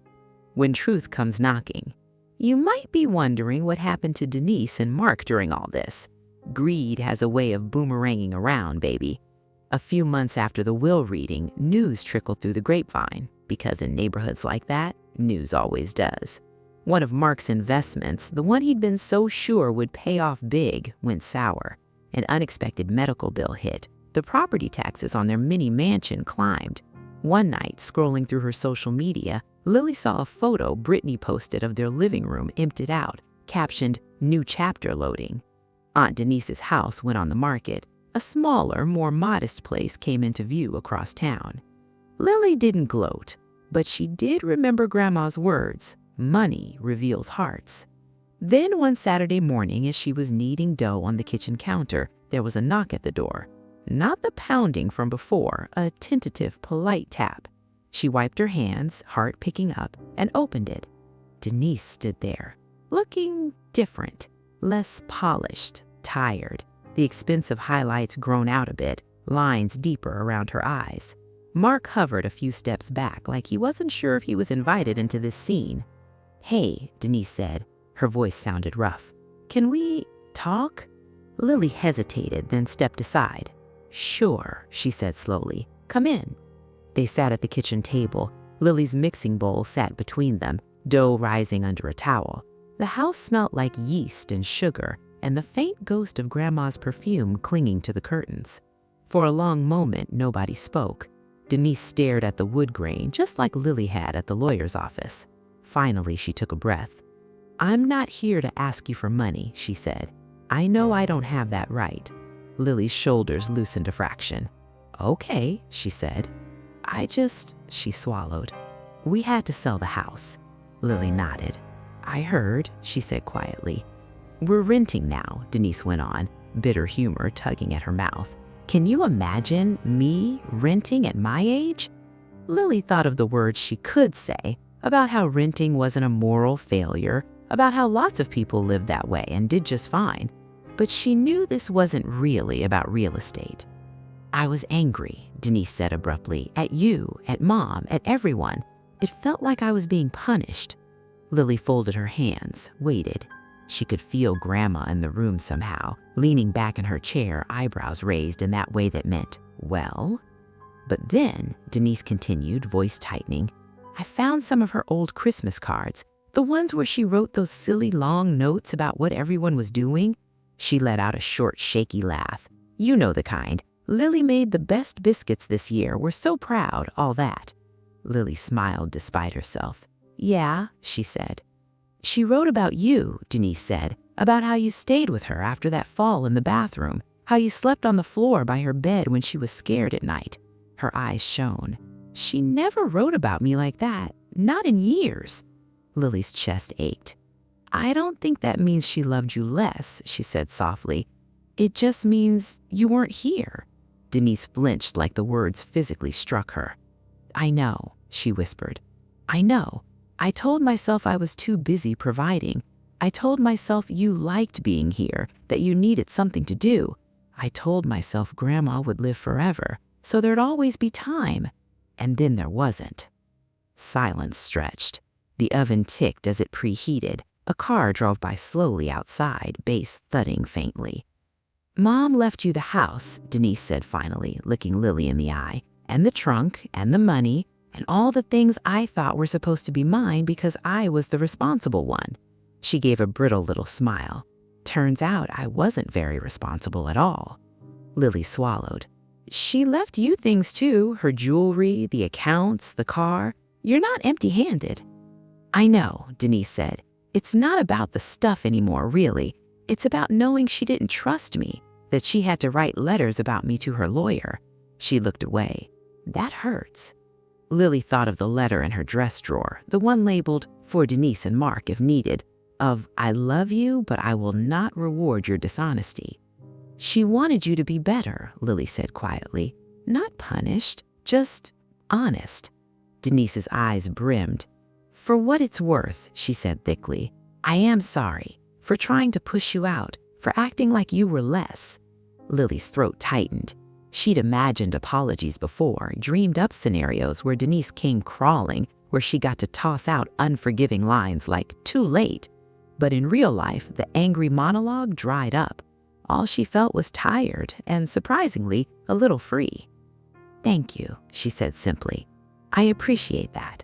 Speaker 1: When truth comes knocking, you might be wondering what happened to Denise and Mark during all this. Greed has a way of boomeranging around, baby. A few months after the will reading, news trickled through the grapevine, because in neighborhoods like that, news always does. One of Mark's investments, the one he'd been so sure would pay off big, went sour. An unexpected medical bill hit. The property taxes on their mini mansion climbed. One night, scrolling through her social media, Lily saw a photo Brittany posted of their living room emptied out, captioned, "New chapter loading." Aunt Denise's house went on the market. A smaller, more modest place came into view across town. Lily didn't gloat, but she did remember Grandma's words, "Money reveals hearts." Then one Saturday morning, as she was kneading dough on the kitchen counter, there was a knock at the door. Not the pounding from before, a tentative, polite tap. She wiped her hands, heart picking up, and opened it. Denise stood there, looking different, less polished, tired. the expensive highlights grown out a bit, lines deeper around her eyes. Mark hovered a few steps back like he wasn't sure if he was invited into this scene. "Hey," Denise said. Her voice sounded rough. "Can we talk?" Lily hesitated, then stepped aside. "Sure," she said slowly. "Come in." They sat at the kitchen table. Lily's mixing bowl sat between them, dough rising under a towel. The house smelt like yeast and sugar, and the faint ghost of Grandma's perfume clinging to the curtains. For a long moment, nobody spoke. Denise stared at the wood grain, just like Lily had at the lawyer's office. Finally, she took a breath. "I'm not here to ask you for money," she said. "I know I don't have that right." Lily's shoulders loosened a fraction. "Okay," she said. She swallowed. "We had to sell the house." Lily nodded. "I heard," she said quietly. "We're renting now," Denise went on, bitter humor tugging at her mouth. "Can you imagine me renting at my age?" Lily thought of the words she could say, about how renting wasn't a moral failure, about how lots of people lived that way and did just fine. But she knew this wasn't really about real estate. "I was angry," Denise said abruptly, "at you, at Mom, at everyone. It felt like I was being punished." Lily folded her hands, waited. She could feel Grandma in the room somehow, leaning back in her chair, eyebrows raised in that way that meant, well? But then, Denise continued, voice tightening, "I found some of her old Christmas cards, the ones where she wrote those silly long notes about what everyone was doing." She let out a short, shaky laugh. "You know the kind. Lily made the best biscuits this year. We're so proud, all that." Lily smiled despite herself. "Yeah," she said. "She wrote about you," Denise said, "about how you stayed with her after that fall in the bathroom, how you slept on the floor by her bed when she was scared at night." Her eyes shone. "She never wrote about me like that, not in years." Lily's chest ached. "I don't think that means she loved you less," she said softly. "It just means you weren't here." Denise flinched like the words physically struck her. "I know," she whispered. "I know. I told myself I was too busy providing. I told myself you liked being here, that you needed something to do. I told myself Grandma would live forever, so there'd always be time. And then there wasn't." Silence stretched. The oven ticked as it preheated. A car drove by slowly outside, bass thudding faintly. "Mom left you the house," Denise said finally, looking Lily in the eye, "and the trunk, and the money, and all the things I thought were supposed to be mine because I was the responsible one." She gave a brittle little smile. "Turns out I wasn't very responsible at all." Lily swallowed. "She left you things too, her jewelry, the accounts, the car. You're not empty-handed." "I know," Denise said. "It's not about the stuff anymore, really. It's about knowing she didn't trust me, that she had to write letters about me to her lawyer." She looked away. "That hurts." Lily thought of the letter in her dress drawer, the one labeled, "For Denise and Mark if needed," of "I love you, but I will not reward your dishonesty." "She wanted you to be better," Lily said quietly. "Not punished, just honest." Denise's eyes brimmed. "For what it's worth," she said thickly, "I am sorry for trying to push you out, for acting like you were less." Lily's throat tightened. She'd imagined apologies before, dreamed up scenarios where Denise came crawling, where she got to toss out unforgiving lines like, "too late." But in real life, the angry monologue dried up. All she felt was tired and, surprisingly, a little free. "Thank you," she said simply. "I appreciate that."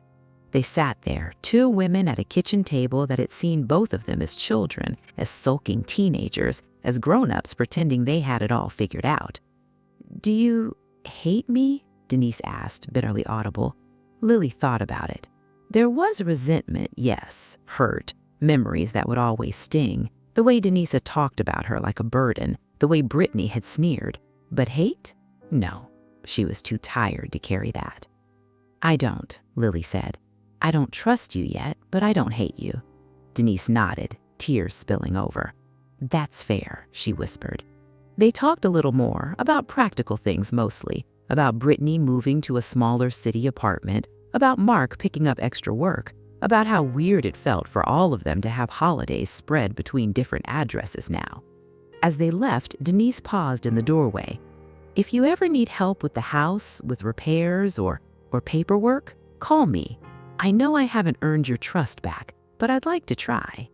Speaker 1: They sat there, two women at a kitchen table that had seen both of them as children, as sulking teenagers, as grown-ups pretending they had it all figured out. "Do you hate me?" Denise asked, bitterly audible. Lily thought about it. There was resentment, yes, hurt, memories that would always sting, the way Denise had talked about her like a burden, the way Brittany had sneered. But hate? No, she was too tired to carry that. "I don't," Lily said. "I don't trust you yet, but I don't hate you." Denise nodded, tears spilling over. "That's fair," she whispered. They talked a little more, about practical things mostly, about Brittany moving to a smaller city apartment, about Mark picking up extra work, about how weird it felt for all of them to have holidays spread between different addresses now. As they left, Denise paused in the doorway. "If you ever need help with the house, with repairs or paperwork, call me. I know I haven't earned your trust back, but I'd like to try."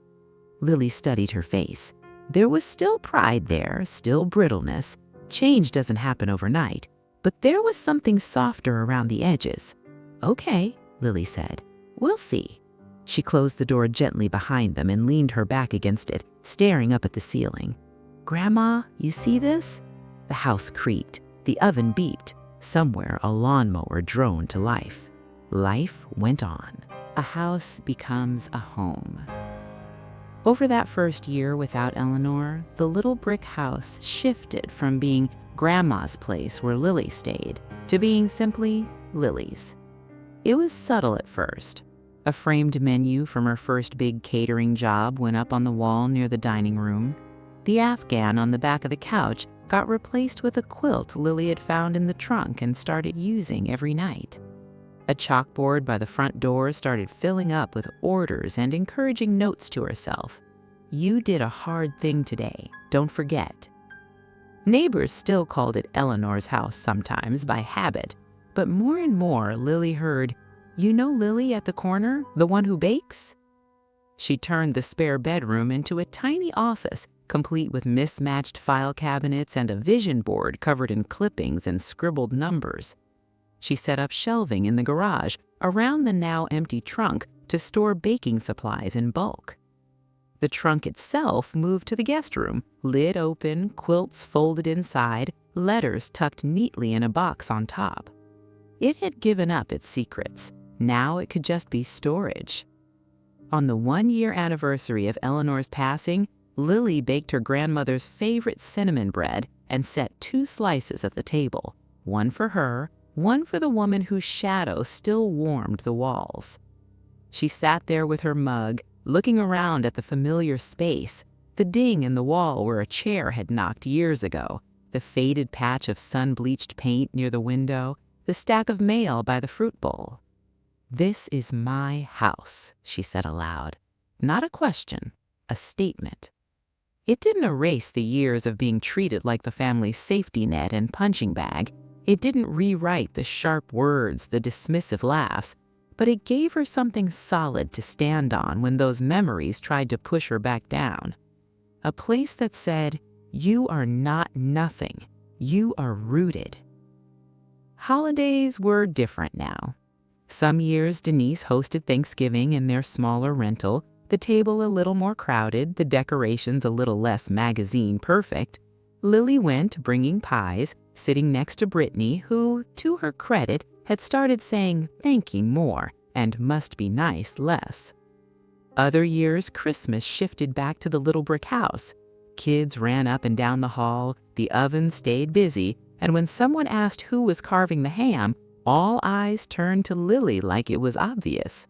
Speaker 1: Lily studied her face. There was still pride there, still brittleness. Change doesn't happen overnight, but there was something softer around the edges. "Okay," Lily said. "We'll see." She closed the door gently behind them and leaned her back against it, staring up at the ceiling. "Grandma, you see this?" The house creaked. The oven beeped. Somewhere, a lawnmower droned to life. Life went on. A house becomes a home. Over that first year without Eleanor, the little brick house shifted from being Grandma's place where Lily stayed to being simply Lily's. It was subtle at first. A framed menu from her first big catering job went up on the wall near the dining room. The Afghan on the back of the couch got replaced with a quilt Lily had found in the trunk and started using every night. A chalkboard by the front door started filling up with orders and encouraging notes to herself. "You did a hard thing today. Don't forget." Neighbors still called it Eleanor's house sometimes by habit, but more and more Lily heard, "You know Lily at the corner, the one who bakes?" She turned the spare bedroom into a tiny office, complete with mismatched file cabinets and a vision board covered in clippings and scribbled numbers. She set up shelving in the garage around the now empty trunk to store baking supplies in bulk. The trunk itself moved to the guest room, lid open, quilts folded inside, letters tucked neatly in a box on top. It had given up its secrets. Now it could just be storage. On the 1-year anniversary of Eleanor's passing, Lily baked her grandmother's favorite cinnamon bread and set 2 slices at the table, one for her, one for the woman whose shadow still warmed the walls. She sat there with her mug, looking around at the familiar space, the ding in the wall where a chair had knocked years ago, the faded patch of sun-bleached paint near the window, the stack of mail by the fruit bowl. "This is my house," she said aloud. Not a question, a statement. It didn't erase the years of being treated like the family's safety net and punching bag. It didn't rewrite the sharp words, the dismissive laughs, but it gave her something solid to stand on when those memories tried to push her back down. A place that said, "You are not nothing. You are rooted." Holidays were different now. Some years Denise hosted Thanksgiving in their smaller rental, the table a little more crowded, the decorations a little less magazine perfect. Lily went bringing pies, sitting next to Brittany, who, to her credit, had started saying "thank you" more and "must be nice" less. Other years, Christmas shifted back to the little brick house. Kids ran up and down the hall, the oven stayed busy, and when someone asked who was carving the ham, all eyes turned to Lily like it was obvious.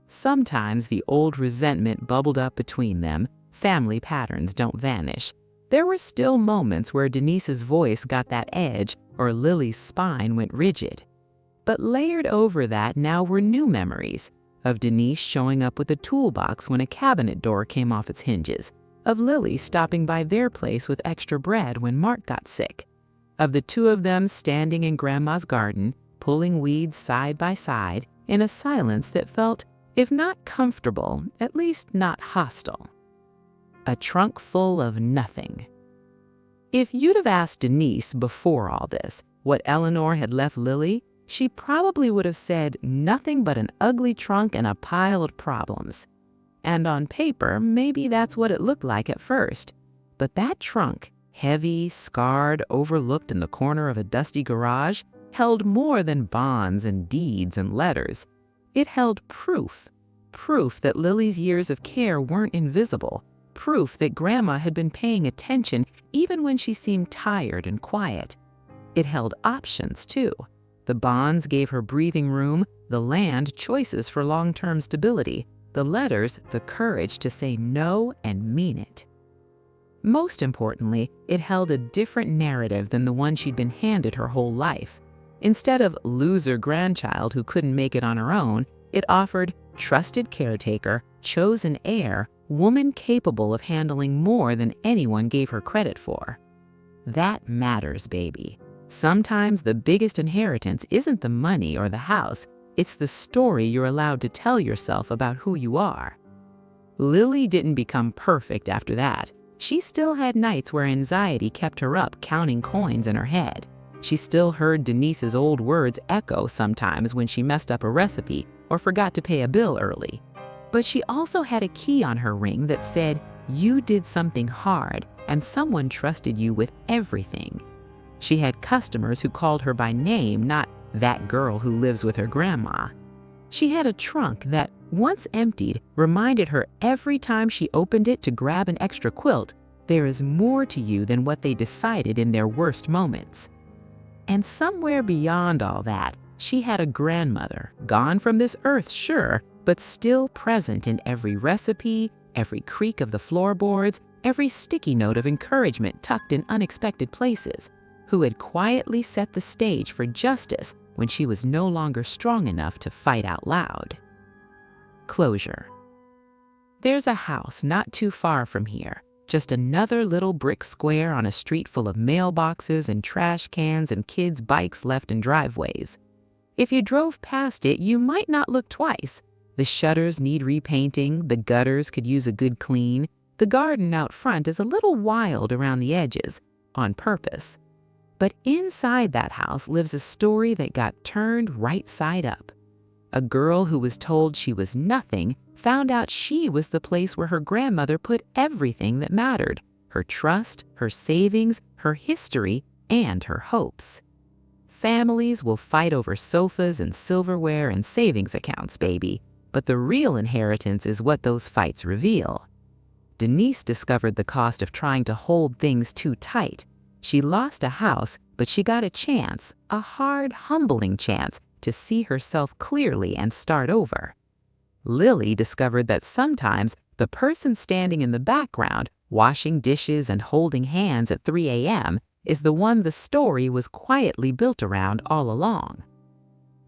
Speaker 1: Sometimes the old resentment bubbled up between them. Family patterns don't vanish. There were still moments where Denise's voice got that edge or Lily's spine went rigid. But layered over that now were new memories of Denise showing up with a toolbox when a cabinet door came off its hinges, of Lily stopping by their place with extra bread when Mark got sick, of the two of them standing in Grandma's garden, pulling weeds side by side in a silence that felt, if not comfortable, at least not hostile. A trunk full of nothing. If you'd have asked Denise before all this what Eleanor had left Lily, she probably would have said nothing but an ugly trunk and a pile of problems. And on paper, maybe that's what it looked like at first. But that trunk, heavy, scarred, overlooked in the corner of a dusty garage, held more than bonds and deeds and letters. It held proof that Lily's years of care weren't invisible, proof that Grandma had been paying attention even when she seemed tired and quiet. It held options, too. The bonds gave her breathing room, the land choices for long-term stability, the letters the courage to say no and mean it. Most importantly, it held a different narrative than the one she'd been handed her whole life. Instead of loser grandchild who couldn't make it on her own, it offered trusted caretaker, chosen heir, woman capable of handling more than anyone gave her credit for. That matters, baby. Sometimes the biggest inheritance isn't the money or the house, it's the story you're allowed to tell yourself about who you are. Lily didn't become perfect after that. She still had nights where anxiety kept her up counting coins in her head. She still heard Denise's old words echo sometimes when she messed up a recipe or forgot to pay a bill early. But she also had a key on her ring that said, "You did something hard and someone trusted you with everything." She had customers who called her by name, not "that girl who lives with her grandma." She had a trunk that, once emptied, reminded her every time she opened it to grab an extra quilt, there is more to you than what they decided in their worst moments. And somewhere beyond all that, she had a grandmother, gone from this earth, sure, but still present in every recipe, every creak of the floorboards, every sticky note of encouragement tucked in unexpected places, who had quietly set the stage for justice when she was no longer strong enough to fight out loud. Closure. There's a house not too far from here, just another little brick square on a street full of mailboxes and trash cans and kids' bikes left in driveways. If you drove past it, you might not look twice. The shutters need repainting, the gutters could use a good clean, the garden out front is a little wild around the edges, on purpose. But inside that house lives a story that got turned right side up. A girl who was told she was nothing found out she was the place where her grandmother put everything that mattered: her trust, her savings, her history, and her hopes. Families will fight over sofas and silverware and savings accounts, baby, but the real inheritance is what those fights reveal. Denise discovered the cost of trying to hold things too tight. She lost a house, but she got a chance, a hard, humbling chance, to see herself clearly and start over. Lily discovered that sometimes the person standing in the background, washing dishes and holding hands at 3 a.m., is the one the story was quietly built around all along.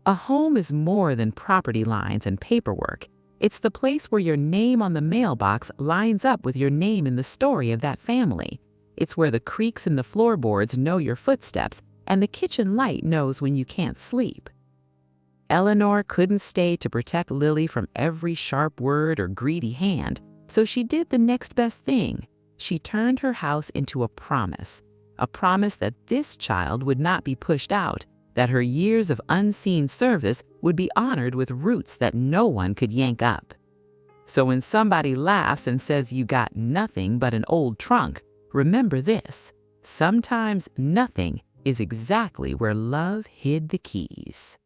Speaker 1: A home is more than property lines and paperwork. It's the place where your name on the mailbox lines up with your name in the story of that family. It's where the creaks in the floorboards know your footsteps and the kitchen light knows when you can't sleep. Eleanor couldn't stay to protect Lily from every sharp word or greedy hand, so she did the next best thing. She turned her house into a promise that this child would not be pushed out, that her years of unseen service would be honored with roots that no one could yank up. So when somebody laughs and says you got nothing but an old trunk, remember this: sometimes nothing is exactly where love hid the keys.